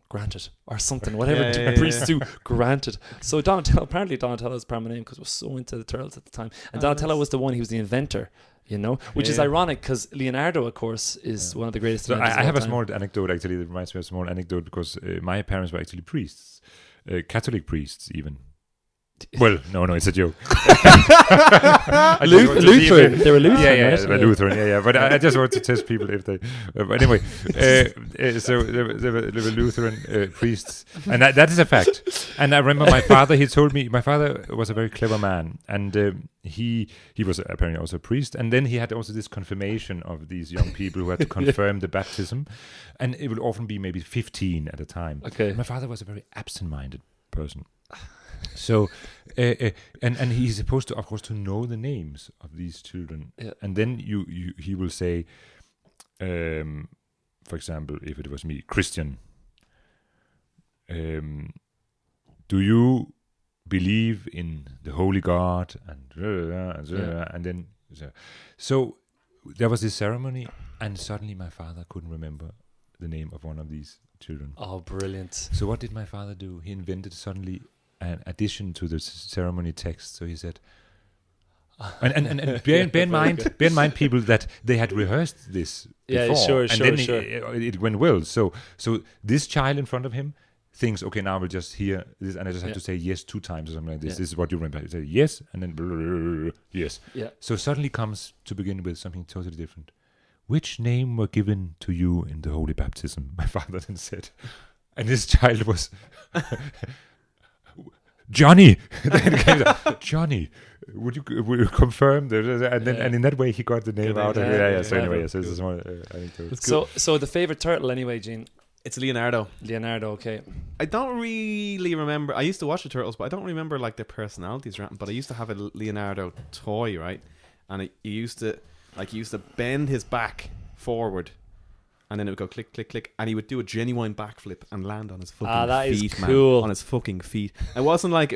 Speaker 1: granted, or something, whatever priests do, granted. So Donatello is part of my name because I was so into the turtles at the time. And Donatello was the one, he was the inventor, which is ironic because Leonardo, of course, is one of the greatest inventors.
Speaker 3: I have a small anecdote actually that reminds me of a small anecdote because my parents were actually priests, Catholic priests even. Well, no, it's a joke.
Speaker 1: Lutheran. They were Lutheran.
Speaker 3: Yeah,
Speaker 1: right?
Speaker 3: they were Lutheran. Yeah. But I just want to test people if they. But anyway, so they were Lutheran priests, and that is a fact. And I remember my father. He told me my father was a very clever man, and he was apparently also a priest. And then he had also this confirmation of these young people who had to confirm the baptism, and it would often be maybe 15 at a time.
Speaker 1: Okay.
Speaker 3: My father was a very absent-minded person. So, and he's supposed to, of course, to know the names of these children, and then he will say, for example, if it was me, Christian, do you believe in the Holy God? And then so there was this ceremony, and suddenly my father couldn't remember the name of one of these children.
Speaker 1: Oh, brilliant!
Speaker 3: So what did my father do? He invented suddenly an addition to the ceremony text. So he said, and bear in mind, people, that they had rehearsed this before, then it went well. So this child in front of him thinks, okay, now we'll just hear this, and I just have to say yes 2 times or something like this. This is what you remember. You say yes, and then yes.
Speaker 1: Yeah.
Speaker 3: So suddenly comes to begin with something totally different. Which name were given to you in the holy baptism? My father then said, and this child was. Johnny. Then it came out, Johnny. Would you confirm that? And in that way he got the name out. So anyway, so this is one anecdote.
Speaker 1: So the favorite turtle anyway, Gene.
Speaker 2: It's Leonardo.
Speaker 1: Okay.
Speaker 2: I don't really remember. I used to watch the Turtles, but I don't remember like their personalities. But I used to have a Leonardo toy, right? And he used to bend his back forward, and then it would go click, click, click, and he would do a genuine backflip and land on his fucking feet,
Speaker 1: cool.
Speaker 2: man. On his fucking feet. It wasn't like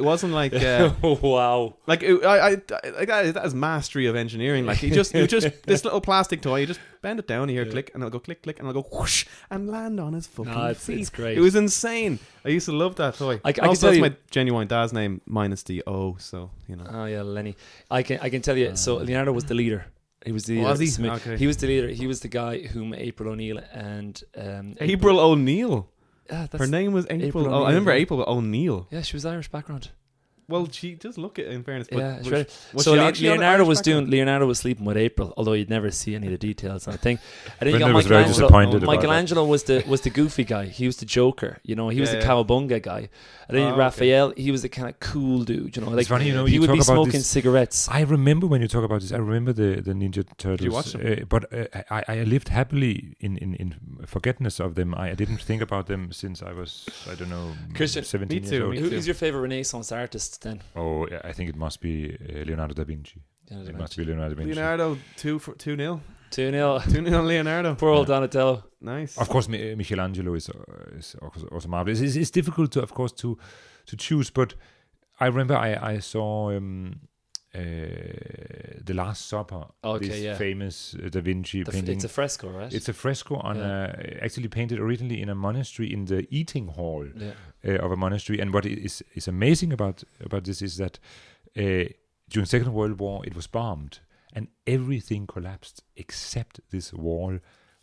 Speaker 1: wow.
Speaker 2: Like that is mastery of engineering. Like you just this little plastic toy, you just bend it down here, click, and it'll go click, click, and it'll go whoosh and land on his fucking feet.
Speaker 1: It's great.
Speaker 2: It was insane. I used to love that toy.
Speaker 1: I can
Speaker 2: also,
Speaker 1: tell
Speaker 2: that's my genuine dad's name minus the O. So you know.
Speaker 1: Oh yeah, Lenny. I can tell you. So Leonardo was the leader. He was the
Speaker 2: Okay.
Speaker 1: He was the leader. He was the guy whom April O'Neil and
Speaker 2: April O'Neil.
Speaker 1: Yeah,
Speaker 2: her name was April.
Speaker 1: O'Neil.
Speaker 2: I remember April O'Neil.
Speaker 1: Yeah, she was Irish background.
Speaker 2: Well, she does look it in fairness. But
Speaker 1: Yeah,
Speaker 2: was, was
Speaker 1: so
Speaker 2: she
Speaker 1: Leonardo was sleeping with April, although you'd never see any of the details. I think you
Speaker 3: Brenda
Speaker 1: got
Speaker 3: was very disappointed about
Speaker 1: Michelangelo was the goofy guy. He was the Joker. You know, he was the cowabunga guy. And then Raphael, he was the kind of cool dude. You know, like
Speaker 3: it's funny, you know,
Speaker 1: he would be smoking
Speaker 3: this,
Speaker 1: cigarettes.
Speaker 3: I remember when you talk about this. I remember the Ninja Turtles.
Speaker 2: Did you watch them?
Speaker 3: But I lived happily in forgetfulness of them. I didn't think about them since I was, I don't know,
Speaker 1: Christian,
Speaker 3: 17 years old.
Speaker 1: Who's your favorite Renaissance artist then?
Speaker 3: Oh, I think it must be Leonardo da Vinci. It must be Leonardo da Vinci.
Speaker 2: Leonardo 2-0.
Speaker 1: 2-0.
Speaker 2: 2-0 Leonardo.
Speaker 1: Poor old Donatello.
Speaker 2: Nice.
Speaker 3: Of course, Michelangelo is also marvelous. It's difficult to, of course, to choose. But I remember I saw The Last Supper. This famous Da Vinci painting.
Speaker 1: It's a fresco, right?
Speaker 3: It's a fresco on actually painted originally in a monastery in the eating hall of a monastery. And what is amazing about this is that during Second World War it was bombed and everything collapsed except this wall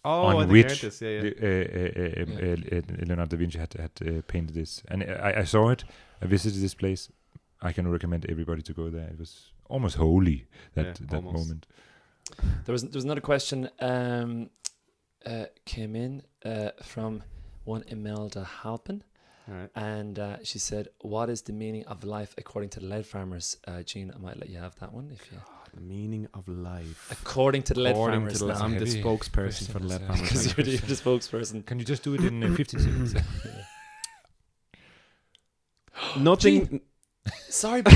Speaker 3: on which Leonardo da Vinci had painted this. And I saw it. I visited this place. I can recommend everybody to go there. It was almost holy that moment.
Speaker 1: There was another question came in from one Imelda Halpin.
Speaker 2: Right.
Speaker 1: And she said, "What is the meaning of life according to the lead farmers?" Gene, I might let you have that one if you.
Speaker 2: The meaning of life
Speaker 1: According to the lead farmers.
Speaker 2: I'm the spokesperson for the lead farmers.
Speaker 1: Because you're the spokesperson.
Speaker 3: Can you just do it in 15 seconds?
Speaker 2: Nothing.
Speaker 1: Gene, sorry, but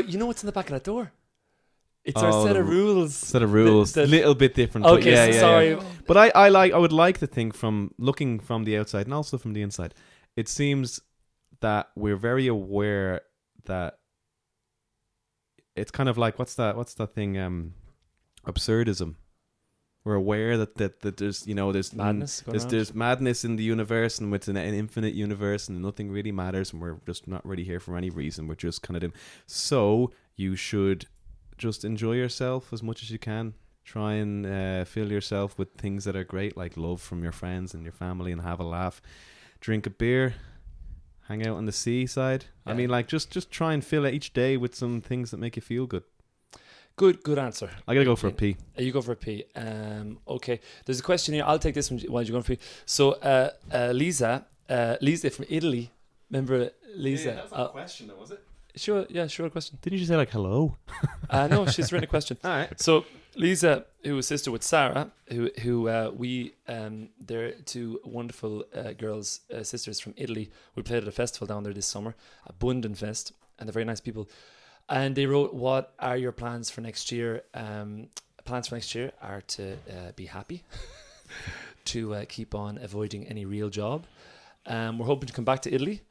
Speaker 1: you know what's in the back of that door? It's our set of rules.
Speaker 2: Set of rules. A little bit different.
Speaker 1: Okay, sorry.
Speaker 2: Yeah. But I would like to think from looking from the outside and also from the inside, it seems that we're very aware that it's kind of like what's that thing? Absurdism. We're aware that there's there's
Speaker 1: madness.
Speaker 2: There's madness in the universe, and it's an infinite universe, and nothing really matters, and we're just not really here for any reason. We're just kind of dim. So you should just enjoy yourself as much as you can. Try and fill yourself with things that are great, like love from your friends and your family, and have a laugh. Drink a beer, hang out on the seaside. Yeah. I mean, like just try and fill each day with some things that make you feel good.
Speaker 1: Good answer.
Speaker 2: I gotta go for a pee.
Speaker 1: You go for a pee. Okay. There's a question here. I'll take this one while you're going for a pee. So Lisa from Italy. Remember Lisa?
Speaker 2: Yeah, that was a question, though, was it?
Speaker 1: Sure question.
Speaker 2: Didn't you say like hello?
Speaker 1: No, she's written a question.
Speaker 2: All right.
Speaker 1: So Lisa, who was sister with Sarah, who they're two wonderful girls, sisters from Italy. We played at a festival down there this summer, a Bundenfest, and they're very nice people. And they wrote, "What are your plans for next year?" Plans for next year are to be happy, to keep on avoiding any real job. We're hoping to come back to Italy.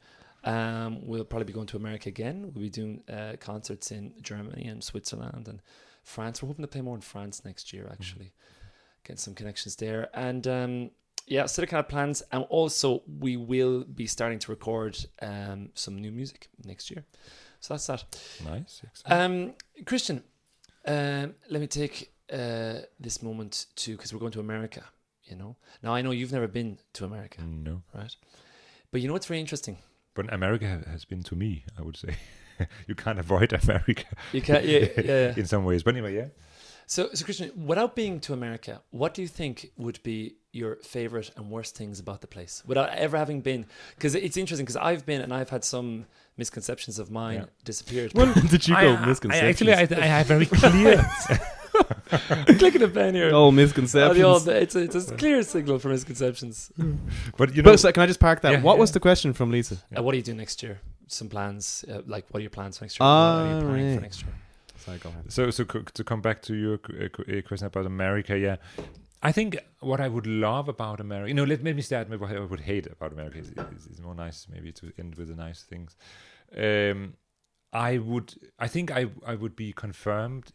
Speaker 1: We'll probably be going to America again. We'll be doing concerts in Germany and Switzerland and France. We're hoping to play more in France next year, actually. Get some connections there. And so the kind of plans. And also, we will be starting to record some new music next year. So that's that.
Speaker 3: Nice.
Speaker 1: Christian, let me take this moment because we're going to America, you know. Now, I know you've never been to America.
Speaker 3: No.
Speaker 1: Right? But you know what's very interesting?
Speaker 3: But America has been to me, I would say. You can't avoid America.
Speaker 1: You can't, yeah.
Speaker 3: In some ways. But anyway,
Speaker 1: So Christian, without being to America, what do you think would be your favorite and worst things about the place without ever having been? Because it's interesting, because I've been and I've had some misconceptions of mine disappeared.
Speaker 2: Well, did you go misconceptions?
Speaker 3: I have very clear.
Speaker 1: Clicking a pen here.
Speaker 2: Oh, misconceptions.
Speaker 1: It's a clear signal for misconceptions.
Speaker 3: But you know,
Speaker 2: so can I just park that? What was the question from Lisa?
Speaker 1: What do you do next year? Some plans, like what are your plans for next year? What are you planning for next year?
Speaker 2: Sorry, go ahead.
Speaker 3: So to come back to your question about America, I think what I would love about America, let me start with what I would hate about America. It's more nice maybe to end with the nice things. I think I would be confirmed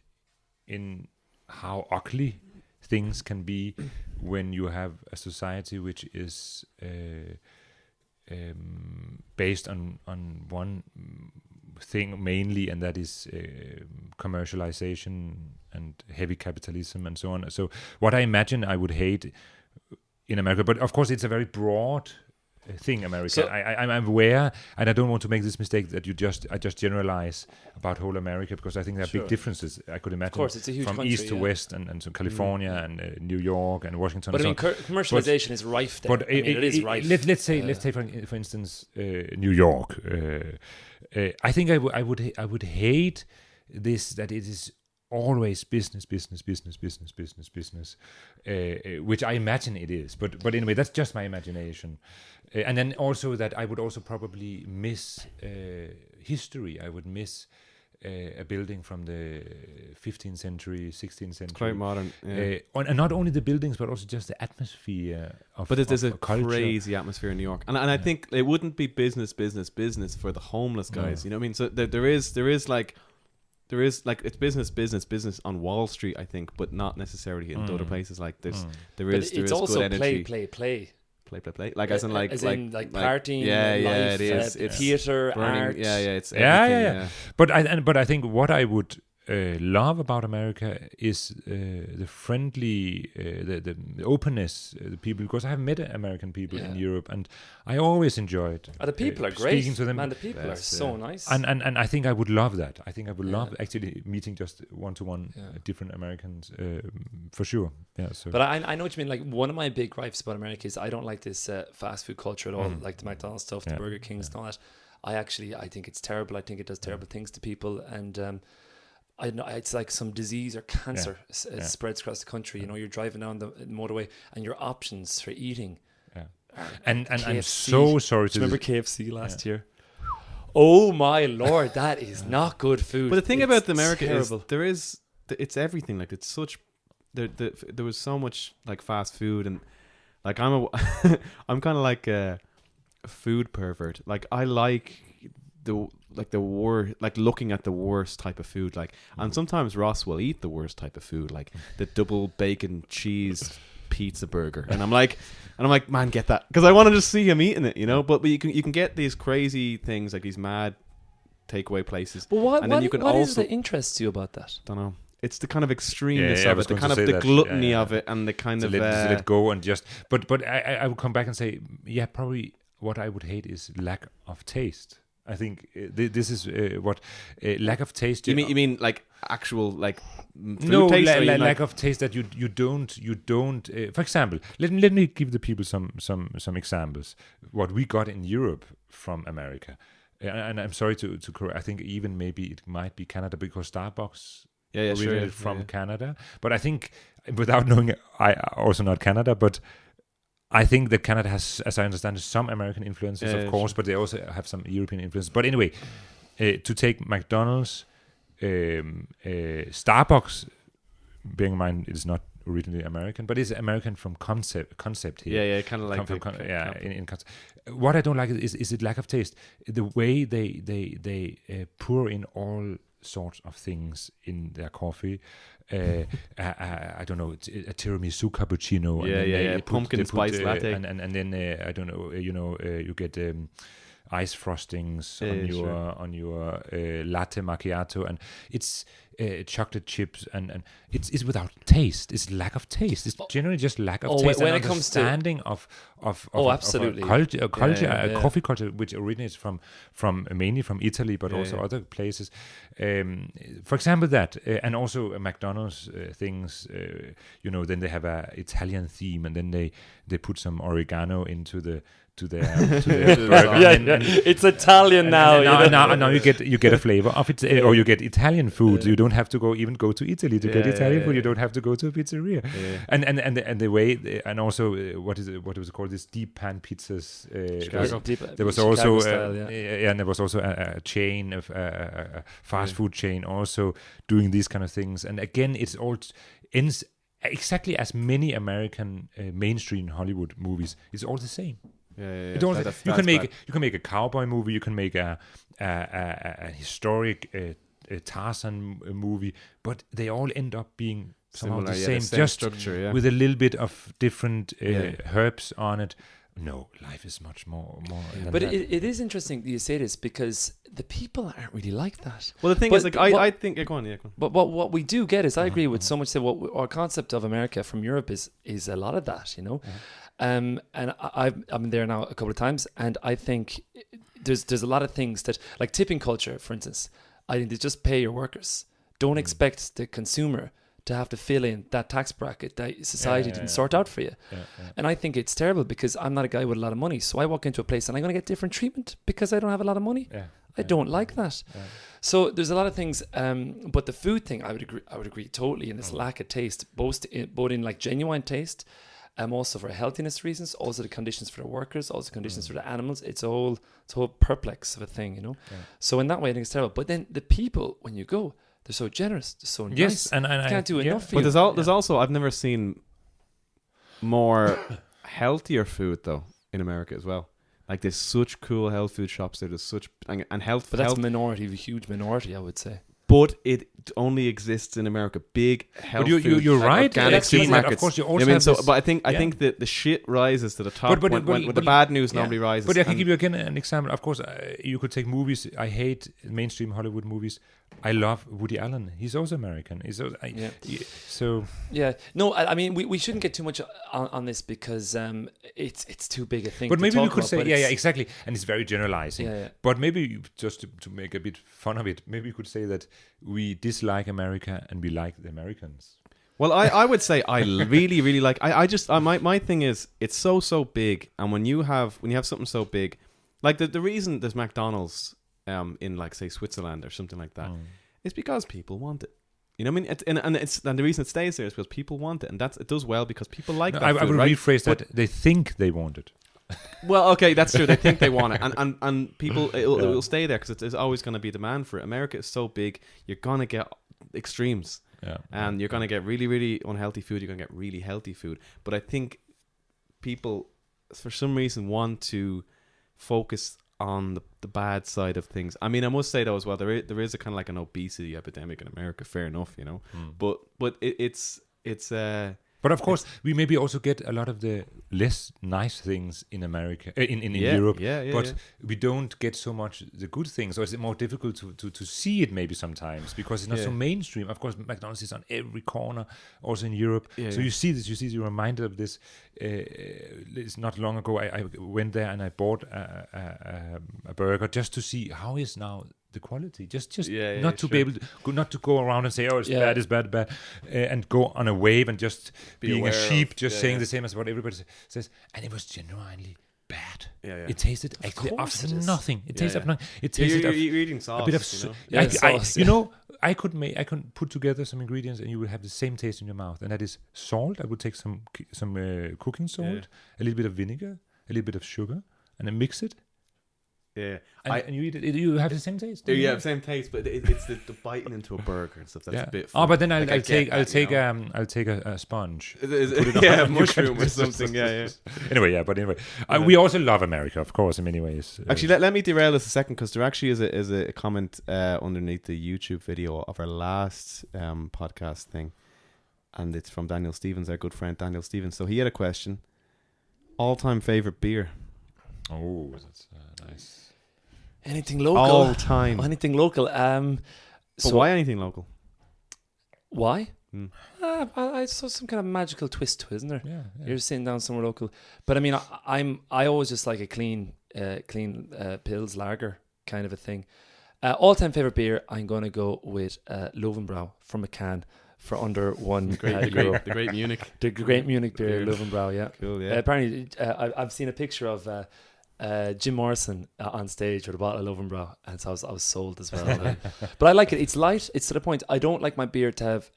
Speaker 3: in how ugly things can be when you have a society which is based on one thing mainly, and that is commercialization and heavy capitalism and so on. So what I imagine I would hate in America, but of course it's a very broad thing, America. So, I'm aware, and I don't want to make this mistake that I just generalize about whole America, because I think there are big differences. I could imagine,
Speaker 1: of course, it's a huge
Speaker 3: from
Speaker 1: country,
Speaker 3: east to west, and so California and New York and Washington.
Speaker 1: But
Speaker 3: and
Speaker 1: commercialization is rife there. But it is rife.
Speaker 3: Let's say for instance New York. I think I would hate this, that it is always business, which I imagine it is. But anyway, that's just my imagination. And then also that I would also probably miss history. I would miss a building from the 15th century, 16th century.
Speaker 2: Quite modern. Yeah.
Speaker 3: And not only the buildings, but also just the atmosphere of
Speaker 2: But there's a
Speaker 3: culture.
Speaker 2: crazy atmosphere in New York. And I think it wouldn't be business for the homeless guys. You know what I mean? So there is it's business on Wall Street, I think, but not necessarily in other places. Like there is
Speaker 1: also
Speaker 2: good energy.
Speaker 1: play.
Speaker 2: Like as in
Speaker 1: partying,
Speaker 2: it is.
Speaker 1: It's theater, art.
Speaker 2: It's everything.
Speaker 3: But I think what I would love about America is the friendly, the openness, the people. Because I have met American people in Europe, and I always enjoyed.
Speaker 1: The people are great.
Speaker 3: Speaking to them,
Speaker 1: man, the people are so nice.
Speaker 3: And I think I would love that. I think I would love actually meeting just one-to-one different Americans for sure. Yeah. So.
Speaker 1: But I know what you mean. Like, one of my big gripes about America is I don't like this fast food culture at all. Like the McDonald's stuff, the Burger Kings and all that. I think it's terrible. I think it does terrible things to people, and I know it's like some disease or cancer spreads across the country. You're driving down the motorway, and your options for eating. And I'm so sorry to. Remember KFC last year? Oh my Lord, that is not good food.
Speaker 2: But the thing about America is it's everything. Like, it's such. There was so much like fast food, and like I'm kind of like a food pervert. Like, I like looking at the worst type of food, like, and sometimes Ross will eat the worst type of food, like the double bacon cheese pizza burger, and I'm like, man, get that, because I want to just see him eating it, but you can get these crazy things, like these mad takeaway places.
Speaker 1: But what is the interest you about that?
Speaker 2: Don't know. It's the kind of extremeness of it, the kind of the gluttony of it, and the kind of
Speaker 3: let go and just. But I would come back and say, probably what I would hate is lack of taste. I think this is what lack of taste.
Speaker 2: You mean like actual like food
Speaker 3: taste?
Speaker 2: No,
Speaker 3: lack of taste that you don't. For example, let me give the people some examples. What we got in Europe from America, and I'm sorry to correct. I think even maybe it might be Canada, because Starbucks originated from Canada. But I think, without knowing, I also not Canada, but I think that Canada has, as I understand it, some American influences, of course, but they also have some European influences. But anyway, to take McDonald's, Starbucks, bearing in mind it is not originally American, but it's American from concept here.
Speaker 2: Yeah, kind of like
Speaker 3: in concept. What I don't like is it lack of taste. The way they pour in all sorts of things in their coffee. I don't know, a tiramisu cappuccino.
Speaker 2: Pumpkin spice latte.
Speaker 3: And then I don't know, you get ice frostings on your latte macchiato, and it's chocolate chips, and it's without taste. It's lack of taste. It's generally just lack of taste.
Speaker 1: When
Speaker 3: and
Speaker 1: it comes to
Speaker 3: understanding of
Speaker 1: absolutely,
Speaker 3: a coffee culture which originates from mainly from Italy, but also other places. For example, that and also McDonald's things. Then they have a Italian theme, and then they put some oregano into their burger.
Speaker 1: It's Italian now.
Speaker 3: Now you get a flavor of it, or you get Italian food. You don't have to go to Italy to get Italian food. You don't have to go to a pizzeria. And the way, and also what was it called? This deep pan pizzas. There was also and there was also a chain of a fast food chain also doing these kind of things. And again, it's all ends exactly as many American mainstream Hollywood movies. It's all the same. You can make a cowboy movie. You can make a historic Tarzan movie, but they all end up being somehow the same just structure, with a little bit of different herbs on it. No, life is much more.
Speaker 1: But it is interesting that you say this, because the people aren't really like that.
Speaker 2: Well, the thing is, I think go on.
Speaker 1: But what we do get is, I agree with so much that what our concept of America from Europe is a lot of that, And I'm there now a couple of times, and I think there's a lot of things that, like tipping culture, for instance. I think they just pay your workers. Don't expect the consumer to have to fill in that tax bracket that society didn't sort out for you. And I think it's terrible, because I'm not a guy with a lot of money, so I walk into a place and I'm going to get different treatment because I don't have a lot of money. I don't like that. So there's a lot of things, but the food thing, I would agree totally in this lack of taste, both in like genuine taste, also for healthiness reasons, also the conditions for the workers, also conditions for the animals. It's all perplex of a thing, So in that way, I think it's terrible. But then the people, when you go, they're so generous, they're so nice.
Speaker 3: And
Speaker 1: can't do enough for you.
Speaker 2: But there's also, I've never seen more healthier food though in America as well. Like there's such cool health food shops there. There's such and health.
Speaker 1: But that's a huge minority, I would say.
Speaker 2: But it only exists in America. Big health food.
Speaker 3: You're right.
Speaker 2: Organic supermarkets.
Speaker 3: Of course, you also have this,
Speaker 2: but I think that the shit rises to the top when the bad news normally rises.
Speaker 3: But I can give you again an example. Of course, you could take movies. I hate mainstream Hollywood movies. I love Woody Allen. He's also American.
Speaker 1: No, I mean we shouldn't get too much on this, because it's too big a thing.
Speaker 3: But maybe we could
Speaker 1: say
Speaker 3: exactly, and it's very generalizing. But maybe just to make a bit fun of it, maybe you could say that we dislike America and we like the Americans.
Speaker 2: Well, I would say I really, really like. My thing is, it's so big, and when you have something so big, like the reason there's McDonald's in, like, say, Switzerland or something like that, is because people want it. You know what I mean? And the reason it stays there is because people want it, and it does well because people like that.
Speaker 3: I would rephrase that. They think they want it.
Speaker 2: Well, okay, that's true. They think they want it, and people it will stay there because there's always going to be demand for it. America is so big, you're gonna get extremes, and you're gonna get really, really unhealthy food. You're gonna get really healthy food. But I think people, for some reason, want to focus on the bad side of things. I mean, I must say though as well, there is a kind of like an obesity epidemic in America. Fair enough, but it's
Speaker 3: But of course, we maybe also get a lot of the less nice things in America, in Europe. But we don't get so much the good things, or is it more difficult to see it maybe sometimes because it's not so mainstream? Of course, McDonald's is on every corner, also in Europe. So you see this. You're reminded of this. It's not long ago. I went there and I bought a burger just to see how is now the quality, just not to be able to, not to go around and say, oh, it's bad, and go on a wave and just being a sheep, saying the same as what everybody says, and it was genuinely bad. It tasted actually of nothing. It tasted of nothing. It tasted
Speaker 2: you're eating sauce,
Speaker 3: a bit of
Speaker 2: sauce.
Speaker 3: I could put together some ingredients and you would have the same taste in your mouth, and that is salt. I would take some cooking salt, a little bit of vinegar, a little bit of sugar, and then mix it. And you eat it. You have the same taste.
Speaker 2: Same taste, but it's the biting into a burger and stuff. That's a bit.
Speaker 3: Fun. But then I'll take a sponge.
Speaker 2: Mushroom or something.
Speaker 3: Anyway, we also love America, of course, in many ways.
Speaker 2: Actually, let me derail this a second because there actually is a comment underneath the YouTube video of our last podcast thing, and it's from Daniel Stevens, our good friend Daniel Stevens. So he had a question: all-time favorite beer.
Speaker 3: Oh, that's nice.
Speaker 1: Anything local.
Speaker 2: All time.
Speaker 1: Anything local.
Speaker 2: But why anything local?
Speaker 1: Why? I saw some kind of magical twist to it, isn't there?
Speaker 3: Yeah.
Speaker 1: You're sitting down somewhere local. But I mean, I always just like a clean Pils lager kind of a thing. All-time favorite beer, I'm going to go with Löwenbräu from a can for under €1.
Speaker 2: The great Munich.
Speaker 1: The great Munich beer, Löwenbräu, yeah.
Speaker 2: Cool, yeah.
Speaker 1: Apparently, I've seen a picture of Jim Morrison on stage with a bottle of Löwenbräu, and so I was sold as well. But I like it. It's light. It's to the point. I don't like my beer to have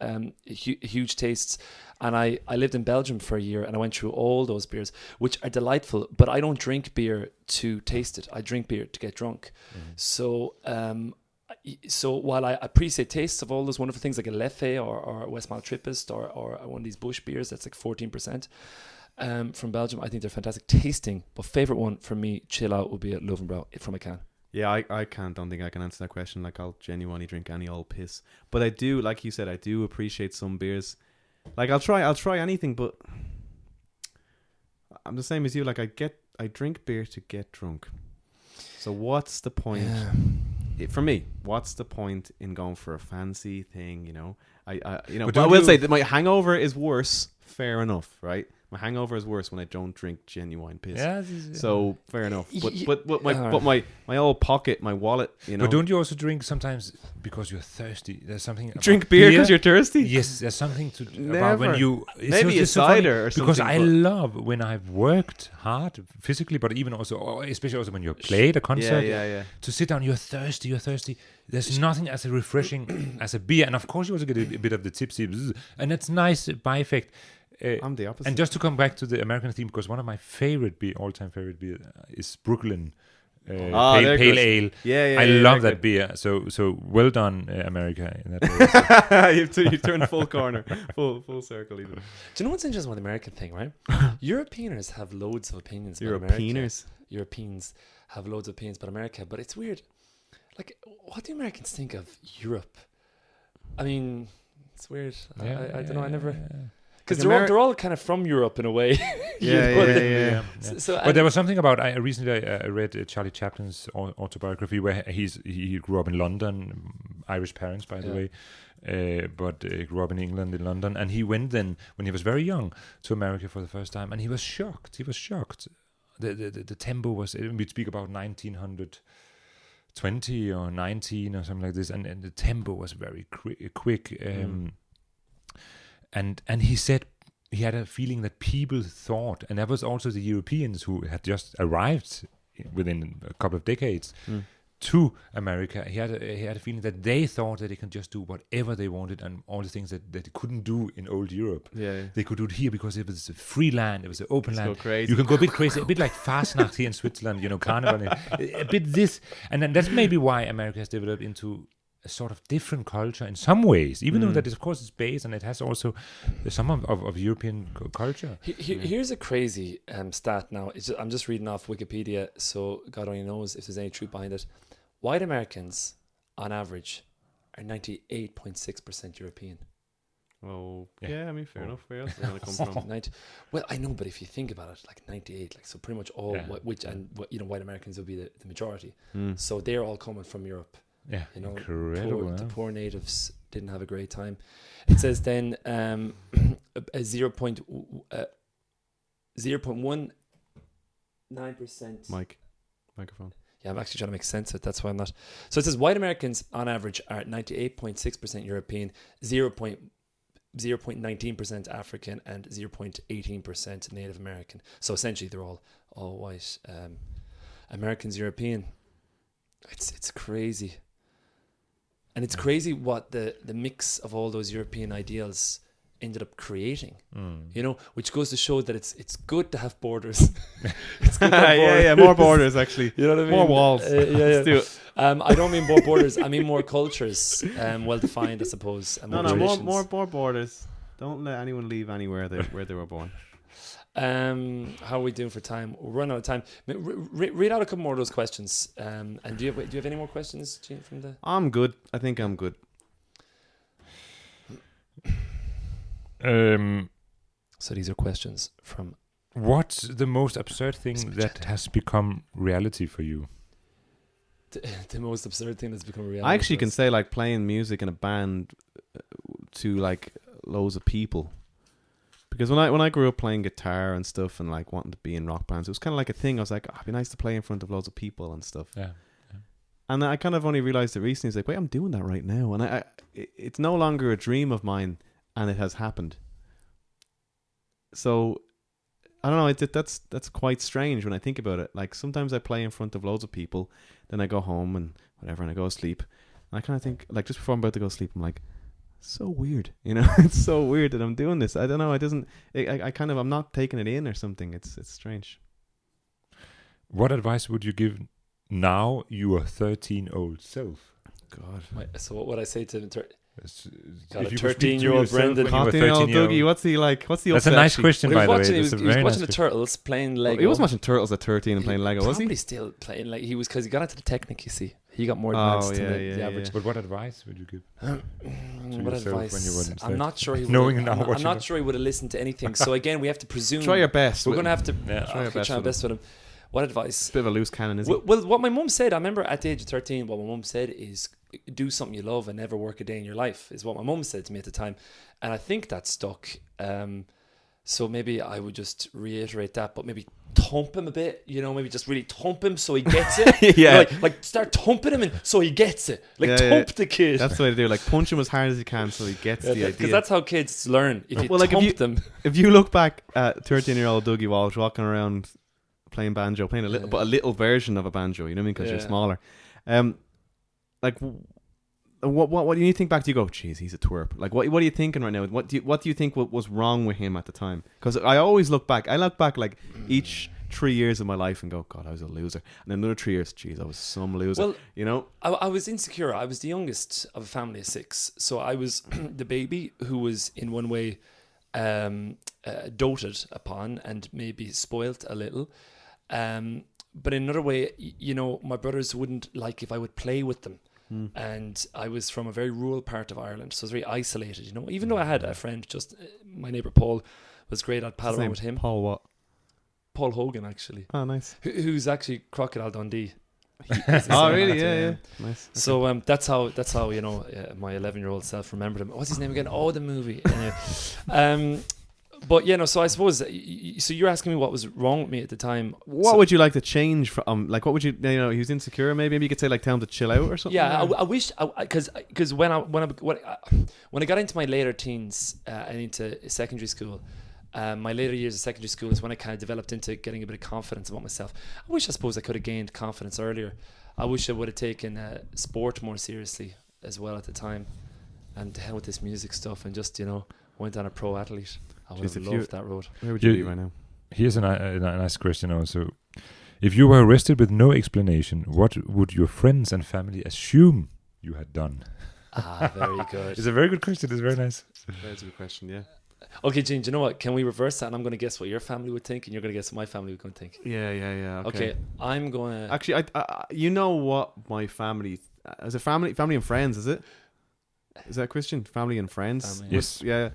Speaker 1: huge tastes. And I lived in Belgium for a year, and I went through all those beers, which are delightful. But I don't drink beer to taste it. I drink beer to get drunk. So while I appreciate tastes of all those wonderful things like a Leffe or Westmalle Trappist or one of these Bush beers that's like 14%. From Belgium, I think they're fantastic tasting, but favorite one for me, chill out, would be a Löwenbräu from a can.
Speaker 2: Yeah, I don't think I can answer that question. Like, I'll genuinely drink any old piss, but I do, like you said, I do appreciate some beers. Like, I'll try anything, but I'm the same as you. Like, I drink beer to get drunk. So what's the point? For me, what's the point in going for a fancy thing? You know, but I will say that my hangover is worse. Fair enough, right? My hangover is worse when I don't drink genuine piss. Yeah, so fair enough. But my old pocket, my wallet, you know.
Speaker 3: But don't you also drink sometimes because you're thirsty? There's something.
Speaker 2: Drink beer because you're thirsty?
Speaker 3: Yes, there's something about when you.
Speaker 2: Maybe a cider or something.
Speaker 3: Because I love when I've worked hard physically, but even also, especially also when you played a concert.
Speaker 2: Yeah.
Speaker 3: To sit down, you're thirsty. There's nothing as refreshing as a beer, and of course you also get a bit of the tipsy, and that's nice by effect.
Speaker 2: I'm the opposite.
Speaker 3: And just to come back to the American theme, because one of my all-time favorite beer is Brooklyn Pale Ale. I love that beer. So well done, America. In that
Speaker 2: you turned full corner, full circle. Even.
Speaker 1: Do you know what's interesting with the American thing, right? Europeans have loads of opinions about
Speaker 2: America.
Speaker 1: Europeans have loads of opinions about America, but it's weird. Like, what do Americans think of Europe? I mean, it's weird. I don't know. I never. Because they're all kind of from Europe in a way.
Speaker 3: Yeah. But there was something about I recently read Charlie Chaplin's autobiography where he grew up in London, Irish parents by the way, but grew up in England, in London, and he went then when he was very young to America for the first time, and he was shocked. The tempo was, we'd speak about 1920 or 19 or something like this, and the tempo was very quick. And he said he had a feeling that people thought, and that was also the Europeans who had just arrived within a couple of decades to America. He had a feeling that they thought that they could just do whatever they wanted, and all the things that they couldn't do in old Europe. They could do it here because it was a free land, it was an open land. You can go a bit crazy, a bit like Fastnacht here in Switzerland, you know, Carnival, a bit this. And then that's maybe why America has developed into a sort of different culture in some ways, even though that is, of course, it's based and it has also some of European culture.
Speaker 1: Here's a crazy stat now. I'm just reading off Wikipedia, so God only knows if there's any truth behind it. White Americans, on average, are 98.6% European.
Speaker 2: Oh, yeah, I mean, fair enough. Where else is it going to come from?
Speaker 1: Well, I know, but if you think about it, like 98, like so pretty much all, white Americans will be the majority. So they're all coming from Europe.
Speaker 3: Yeah,
Speaker 1: you know,
Speaker 3: incredible.
Speaker 1: The poor natives didn't have a great time. It says then a 0.19%.
Speaker 2: Microphone.
Speaker 1: Yeah, I'm actually trying to make sense of it. That's why I'm not. So it says white Americans on average are 98.6% European, 0.19% African, and 0.18% Native American. So essentially, they're all white. Americans, European. It's crazy. And it's crazy what the mix of all those European ideals ended up creating. You know, which goes to show that it's good to have borders. It's good to have borders.
Speaker 2: More borders actually.
Speaker 1: You know what I mean?
Speaker 2: More walls. Let's do it.
Speaker 1: I don't mean more borders. I mean more cultures, well defined, I suppose. And
Speaker 2: more borders. Don't let anyone leave anywhere where they were born.
Speaker 1: How are we doing for time? We're running out of time. Read out a couple more of those questions. And do you have any more questions, Gene, from the?
Speaker 2: I'm good. I think I'm good.
Speaker 1: So these are questions from.
Speaker 3: What's the most absurd thing that has become reality for you?
Speaker 1: the most absurd thing that's become a reality.
Speaker 2: I actually
Speaker 1: for
Speaker 2: can
Speaker 1: us.
Speaker 2: say like playing music in a band to like loads of people. Because when I grew up playing guitar and stuff and like wanting to be in rock bands, it was kind of like a thing. I was like, it'd be nice to play in front of loads of people and stuff.
Speaker 3: Yeah.
Speaker 2: And I kind of only realized it recently. It's like, wait, I'm doing that right now, and it's no longer a dream of mine, and it has happened. So I don't know. That's quite strange when I think about it. Like sometimes I play in front of loads of people, then I go home and whatever, and I go to sleep. And I kind of think, like just before I'm about to go to sleep, I'm like, so weird, you know. It's so weird that I'm doing this. I don't know. It doesn't. I'm not taking it in or something. It's strange.
Speaker 3: What advice would you give now your 13-year-old self?
Speaker 2: God.
Speaker 1: So what would I say to him? Got
Speaker 3: If
Speaker 1: a
Speaker 3: you could speak to
Speaker 1: 13-year-old
Speaker 3: yourself when
Speaker 1: Brendan.
Speaker 3: you were
Speaker 2: 13-year-old
Speaker 3: 13-year-old.
Speaker 2: Dougie, what's he like? What's the
Speaker 3: That's a
Speaker 2: upset
Speaker 3: nice
Speaker 2: sheet?
Speaker 3: question,
Speaker 1: Well,
Speaker 3: by
Speaker 1: he
Speaker 3: the way.
Speaker 1: was
Speaker 3: That's a
Speaker 1: watching, he was
Speaker 3: very
Speaker 1: watching
Speaker 3: nice
Speaker 1: the
Speaker 3: question.
Speaker 1: Turtles playing Lego.
Speaker 2: He wasn't watching Turtles at 13 and playing Lego, was he?
Speaker 1: Probably still playing like he was because he got into the Technic. You see, he got more
Speaker 2: Oh,
Speaker 1: advanced
Speaker 2: yeah,
Speaker 1: than
Speaker 2: yeah,
Speaker 1: the average.
Speaker 2: yeah.
Speaker 3: But what advice would you give?
Speaker 1: What
Speaker 3: yourself when
Speaker 1: advice?
Speaker 3: you were in
Speaker 1: I'm not sure he would.
Speaker 3: Knowing now what
Speaker 1: I'm
Speaker 3: you
Speaker 1: not
Speaker 3: know.
Speaker 1: sure he would have listened to anything. So again, we have to presume.
Speaker 2: Try your best.
Speaker 1: We're
Speaker 2: with
Speaker 1: going to
Speaker 2: him.
Speaker 1: have to
Speaker 3: Yeah.
Speaker 2: Try your best
Speaker 1: try our
Speaker 2: with
Speaker 1: best with him. What advice?
Speaker 2: Bit of a loose cannon, is he?
Speaker 1: Well, what my mum said, I remember at the age of 13, what my mum said is do something you love and never work a day in your life, is what my mum said to me at the time. And I think that stuck. So maybe I would just reiterate that, but maybe thump him a bit, you know, maybe just really thump him so he gets it.
Speaker 2: Yeah.
Speaker 1: Like start thumping him and so he gets it. Like
Speaker 2: Yeah,
Speaker 1: thump the kid.
Speaker 2: That's the way to do it. Like punch him as hard as you can so he gets the idea.
Speaker 1: Because that's how kids learn. If you
Speaker 2: Well, like, if
Speaker 1: thump
Speaker 2: you-
Speaker 1: them.
Speaker 2: If you look back at 13-year-old Dougie Walsh walking around playing banjo, playing a little, but a little version of a banjo, you know what I mean? Because you're
Speaker 1: Yeah.
Speaker 2: smaller. Like, what do you think back? Do you go, geez, he's a twerp? Like, what are you thinking right now? What do you think was wrong with him at the time? Because I always look back. I look back like each 3 years of my life and go, God, I was a loser. And then another 3 years, geez, I was some loser.
Speaker 1: Well,
Speaker 2: you know?
Speaker 1: I was insecure. I was the youngest of a family of 6. So I was the baby who was in one way doted upon and maybe spoilt a little. But in another way, you know, my brothers wouldn't like if I would play with them. And I was from a very rural part of Ireland, so I was very isolated, you know. Even though I had a friend, just my neighbour Paul was great. I'd pal around with him.
Speaker 2: Paul what?
Speaker 1: Paul Hogan, actually.
Speaker 2: Oh, nice.
Speaker 1: Who's actually Crocodile Dundee.
Speaker 2: Oh, really? Yeah. Nice.
Speaker 1: So that's how you know my 11-year-old self remembered him. What's his name again? Oh, the movie. Anyway. But yeah, no. So I suppose so. You're asking me what was wrong with me at the time.
Speaker 2: What would you like to change from? Like, what would you know? He was insecure. Maybe you could say like, tell him to chill out or something.
Speaker 1: Yeah, I wish because when I got into my later teens and into secondary school, my later years of secondary school is when I kind of developed into getting a bit of confidence about myself. I suppose I could have gained confidence earlier. I wish I would have taken sport more seriously as well at the time, and to hell with this music stuff, and just, you know, went on a pro athlete. I would have loved that road.
Speaker 2: Where would you be right now?
Speaker 3: Here's a nice question also. If you were arrested with no explanation, what would your friends and family assume you had done?
Speaker 1: Very good.
Speaker 3: It's a very good question. It's very nice.
Speaker 2: That's a good question. Yeah.
Speaker 1: Okay, Gene, do you know what? Can we reverse that? And I'm going to guess what your family would think, and you're going to guess what my family would think.
Speaker 2: Yeah.
Speaker 1: Okay, I'm going to...
Speaker 2: Actually, I you know what my family... Is it family and friends, is it? Is that Christian? Family and friends?
Speaker 1: Family.
Speaker 3: Yes.
Speaker 2: Yeah.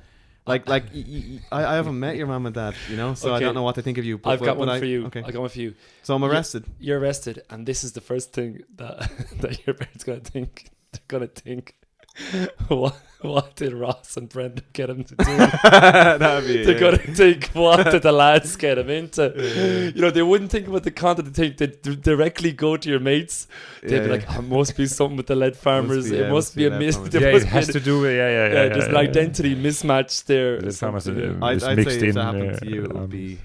Speaker 2: Like I haven't met your mum and dad, you know, so I
Speaker 1: Okay.
Speaker 2: don't know what to think of you.
Speaker 1: I've got one for you.
Speaker 2: Okay.
Speaker 1: I got one for you.
Speaker 2: So I'm arrested.
Speaker 1: You're arrested, and this is the first thing that that your parents going to think. They're going to think, what did Ross and Brendan get him to do?
Speaker 2: That'd be
Speaker 1: They're going to think, what did the lads get him into? You know, they wouldn't think about the content. They'd directly go to your mates. They'd be like, it must be something with the lead farmers. It must be a
Speaker 2: lead
Speaker 1: miss.
Speaker 2: farmers.
Speaker 1: There
Speaker 3: Yeah,
Speaker 1: must
Speaker 3: it
Speaker 1: be
Speaker 3: has to do with
Speaker 1: there's an identity mismatch there.
Speaker 3: The farmers
Speaker 1: Something,
Speaker 2: I'd say
Speaker 3: mixed
Speaker 2: if
Speaker 3: in.
Speaker 2: that happened to you,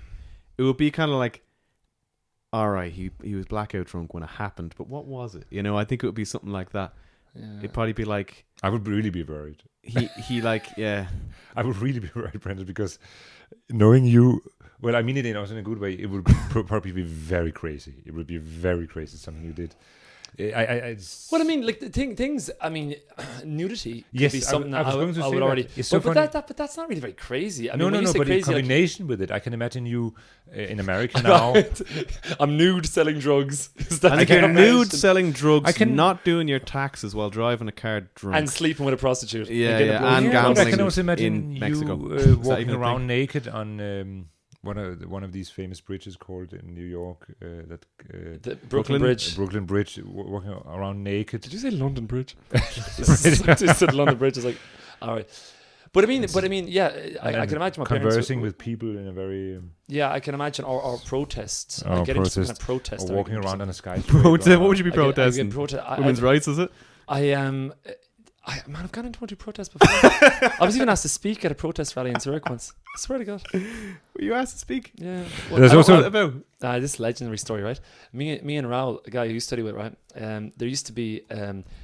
Speaker 2: it would be kind of like, all right, he was blackout drunk when it happened, but what was it? You know, I think it would be something like that.
Speaker 1: Yeah.
Speaker 2: It'd probably be like
Speaker 3: I would really be worried.
Speaker 2: he like, yeah.
Speaker 3: I would really be worried, Brendan, because knowing you, well, I mean it in a good way. It would probably be very crazy. It would be very crazy, something you did.
Speaker 1: Well, I mean, like things. I mean, nudity could
Speaker 3: Yes,
Speaker 1: be something
Speaker 3: I was
Speaker 1: that
Speaker 3: going to
Speaker 1: I
Speaker 3: say
Speaker 1: would
Speaker 3: that.
Speaker 1: already.
Speaker 3: It's so
Speaker 1: but
Speaker 3: funny.
Speaker 1: that's not really very crazy. I
Speaker 3: No,
Speaker 1: mean, when you say
Speaker 3: but in
Speaker 1: crazy, like,
Speaker 3: combination with it, I can imagine you in America now.
Speaker 1: I'm nude selling drugs.
Speaker 2: And if you're nude
Speaker 1: selling
Speaker 2: selling drugs,
Speaker 3: I can-
Speaker 2: not doing your taxes while driving a car drunk.
Speaker 1: and sleeping with a prostitute.
Speaker 2: Yeah,
Speaker 1: getting a
Speaker 2: yeah,
Speaker 1: blow-
Speaker 2: and
Speaker 3: But I
Speaker 2: gambling
Speaker 3: can also imagine
Speaker 2: in Mexico.
Speaker 3: you
Speaker 2: Is that
Speaker 3: walking
Speaker 2: even a
Speaker 3: around
Speaker 2: thing?
Speaker 3: naked on one of these famous bridges called in New York
Speaker 1: the Brooklyn Bridge.
Speaker 3: Brooklyn Bridge, walking around naked.
Speaker 1: Did you say London Bridge? Just said London Bridge. It's like, all right. But I mean, yeah, I can imagine my
Speaker 3: conversing with people in a very
Speaker 1: I can imagine or protests.
Speaker 3: Or
Speaker 1: getting
Speaker 3: protest,
Speaker 1: kind of protest
Speaker 3: or walking around on a skyscraper.
Speaker 2: What would you be protesting? Women's rights, is it?
Speaker 1: I've gone into one of protests before. I was even asked to speak at a protest rally in Zurich once. I swear to God.
Speaker 2: Were you asked to speak?
Speaker 1: Yeah.
Speaker 3: Well, there's also
Speaker 2: what about?
Speaker 1: This legendary story, right? Me and Raoul, a guy who you study with, right? There used to be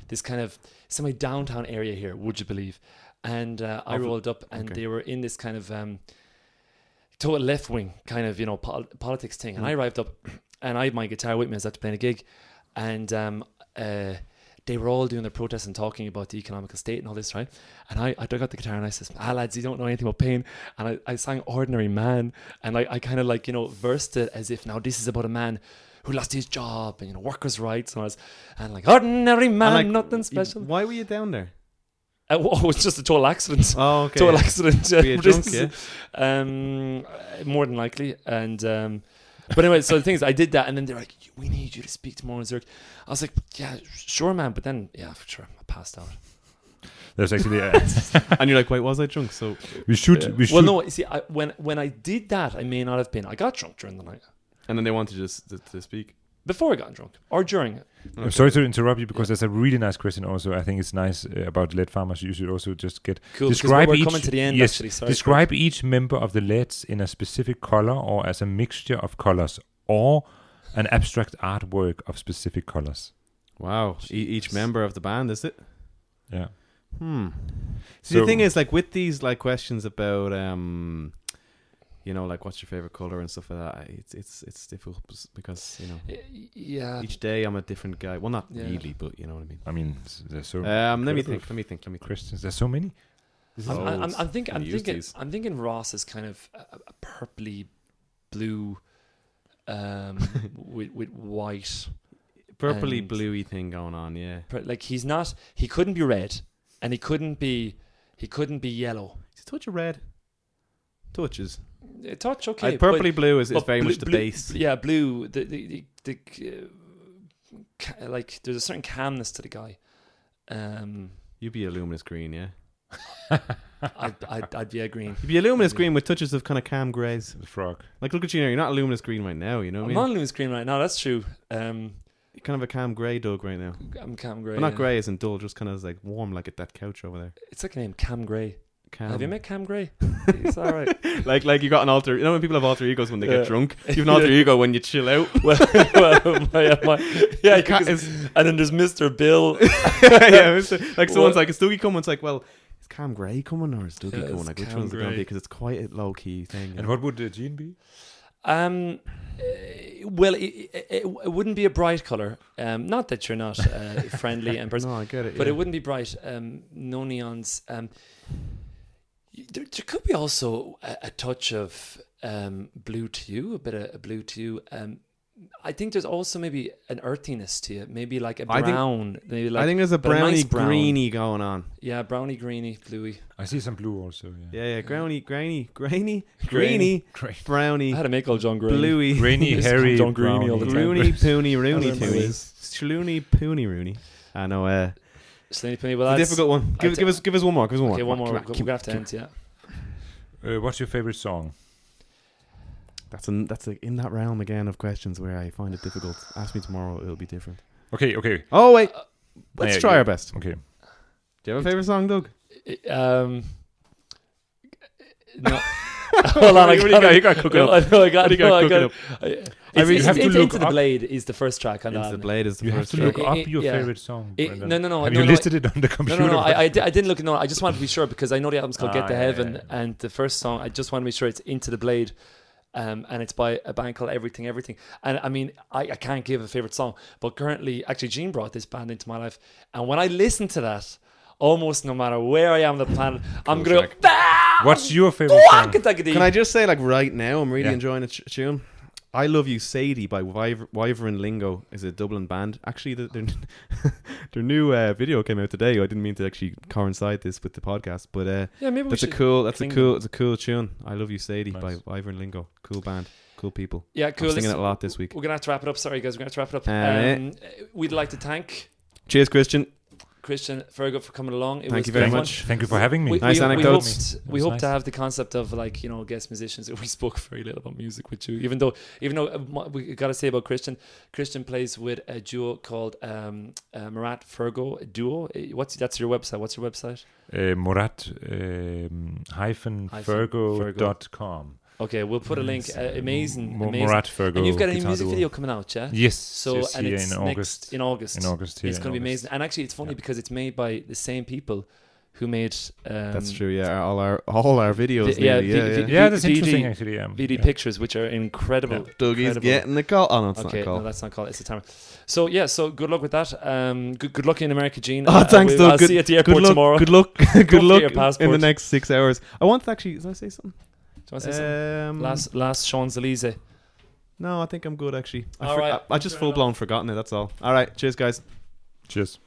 Speaker 1: this kind of semi-downtown area here, would you believe? And I rolled up, and they were in this kind of total left-wing kind of, politics thing. And I arrived up, and I had my guitar with me as I was playing a gig, and they were all doing their protests and talking about the economical state and all this, right? And I dug out the guitar and I said, lads, you don't know anything about pain. And I sang Ordinary Man, and I kind of versed it as if now this is about a man who lost his job and workers' rights, and like ordinary man, nothing special.
Speaker 2: Why were you down there?
Speaker 1: It's just a total accident.
Speaker 2: Oh, okay.
Speaker 1: Total accident.
Speaker 2: Were you drunk, yeah?
Speaker 1: More than likely. And but anyway, so the thing is, I did that, and then they're like, "We need you to speak tomorrow in Zurich." I was like, "Yeah, sure, man." But then, yeah, sure, I passed out.
Speaker 3: There's actually,
Speaker 2: and you're like, "Wait, was I drunk?" So
Speaker 3: we should.
Speaker 1: Well, no, you see, when I did that, I may not have been. I got drunk during the night,
Speaker 2: and then they wanted you to speak
Speaker 1: before I got drunk or during it.
Speaker 3: Okay. I'm sorry to interrupt you because there's a really nice question. Also, I think it's nice about lead farmers. You should also just get
Speaker 1: describe we're coming to the end.
Speaker 3: Yes,
Speaker 1: actually, sorry,
Speaker 3: describe each member of the leads in a specific color or as a mixture of colors or an abstract artwork of specific colors.
Speaker 2: Wow, each member of the band, is it?
Speaker 3: Yeah.
Speaker 2: So the thing is, like with these questions about what's your favorite color and stuff like that, it's difficult because each day I'm a different guy. Well, not really, but you know what I mean.
Speaker 3: I mean, there's so
Speaker 2: let me think.
Speaker 3: Questions. There's so many.
Speaker 1: I'm thinking Ross is kind of a purpley blue with white,
Speaker 2: purpley bluey thing going on. Yeah,
Speaker 1: like he couldn't be red, and he couldn't be yellow.
Speaker 2: It's a touch of red. Touches.
Speaker 1: A touch, okay.
Speaker 2: Purpley blue is very much the base.
Speaker 1: Yeah, blue. The like there's a certain calmness to the guy.
Speaker 2: You'd be a luminous green, yeah.
Speaker 1: I'd be a green.
Speaker 2: You'd be a luminous green with touches of kind of calm greys.
Speaker 3: The frog.
Speaker 2: Like look at you now. You're not a luminous green right now. You know what I mean?
Speaker 1: I'm not a luminous green right now. That's true.
Speaker 2: You're kind of a calm grey, Doug, right now.
Speaker 1: I'm calm grey.
Speaker 2: But not grey as in dull, just kind of like warm, like at that couch over there.
Speaker 1: It's like a name, Cam Gray. Have you met Cam Gray? He's all right.
Speaker 2: like you got an alter. You know when people have alter egos when they get drunk. You have an alter ego when you chill out.
Speaker 1: and then there's Mr. Bill.
Speaker 2: Like someone's like, is Dougie coming? It's like, well, is Cam Gray coming or is Dougie coming? Like which one's it going to be? Because it's quite a low key thing.
Speaker 3: And what would Gene be?
Speaker 1: Well, it wouldn't be a bright color. Not that you're not friendly and personal.
Speaker 2: No, I get it.
Speaker 1: But it wouldn't be bright. No neons. There could be also a touch of blue to you, a bit of blue to you. I think there's also maybe an earthiness to it, maybe like a brown.
Speaker 2: I think there's a browny greeny going on.
Speaker 1: Yeah, browny, greeny, bluey.
Speaker 3: I see some blue also.
Speaker 2: Yeah, grainy, browny.
Speaker 1: I had to make all John Gray.
Speaker 2: Bluey,
Speaker 3: grainy, hairy,
Speaker 1: John Greeny all the time.
Speaker 2: Rooney, Poony, Rooney, Toony, Sloony, Poony, Rooney. I know.
Speaker 1: Sloony, Poony. Well,
Speaker 2: that's a difficult one. Give us one more.
Speaker 1: Okay, one more. We're gonna have to end. Yeah.
Speaker 3: What's your favorite song?
Speaker 2: That's in that realm again of questions where I find it difficult. Ask me tomorrow; it'll be different.
Speaker 3: Okay.
Speaker 2: Oh wait, let's try our best.
Speaker 3: Okay.
Speaker 2: Do you have a favorite song, Doug?
Speaker 1: No. Hold on,
Speaker 2: you got to cook it up.
Speaker 1: I got it. Into the Blade is the first track on that.
Speaker 2: Into the Blade is the first
Speaker 3: track. You have to look up your favorite song. No. Have you listed it on the computer?
Speaker 1: No. I didn't look. No, I just wanted to be sure because I know the album's called Get to Heaven, and the first song I just want to be sure it's Into the Blade. And it's by a band called Everything. And I mean, I can't give a favorite song, but currently, actually, Gene brought this band into my life. And when I listen to that, almost no matter where I am on the planet, I'm going to go,
Speaker 3: what's your favorite song?
Speaker 2: Can I just say, like, right now, I'm really enjoying a tune. I Love You Sadie by Wyvern Lingo is a Dublin band. Actually, their new video came out today. I didn't mean to actually coincide this with the podcast, but
Speaker 1: maybe
Speaker 2: it's a cool tune. I Love You Sadie by Wyvern Lingo. Cool band, cool people.
Speaker 1: Yeah, cool.
Speaker 2: I'm singing it a lot this week.
Speaker 1: We're gonna have to wrap it up. Sorry, guys, we're gonna have to wrap it up. We'd like to thank
Speaker 2: Cheers, Christian
Speaker 1: Fergal for coming along.
Speaker 2: Thank you very much.
Speaker 3: Thank you for having me.
Speaker 2: Nice anecdotes.
Speaker 1: We hope to have the concept of like, you know, guest musicians. We spoke very little about music with you, even though we got to say about Christian plays with a duo called Murat Fergo duo. That's your website? What's your website?
Speaker 3: Murat-Fergo.com.
Speaker 1: Okay, we'll put a link. Amazing.
Speaker 3: Murat Fergo.
Speaker 1: And you've got a new music video coming out, yeah?
Speaker 3: Yes.
Speaker 1: So
Speaker 3: yes,
Speaker 1: and it's
Speaker 3: in August.
Speaker 1: In August.
Speaker 3: In August.
Speaker 1: It's going to be amazing. And actually, it's funny because it's made by the same people who made.
Speaker 2: That's true. Yeah, all our videos.
Speaker 3: That's interesting. Actually,
Speaker 1: VD Pictures, which are incredible.
Speaker 2: Yeah. Dougie's getting the call. Oh no, it's not a call.
Speaker 1: No, that's not called. It's a timer. So yeah, so good luck with that. Good luck in America, Gene.
Speaker 2: Oh, thanks, Doug.
Speaker 1: I'll see you at the airport tomorrow.
Speaker 2: Good luck. Good luck in the next 6 hours. I want to actually. Did I say something?
Speaker 1: Do you want to say something? Last Champs-Élysées.
Speaker 2: No, I think I'm good actually.
Speaker 1: All right.
Speaker 2: I just full blown forgotten it. That's all. All right. Cheers, guys.
Speaker 3: Cheers.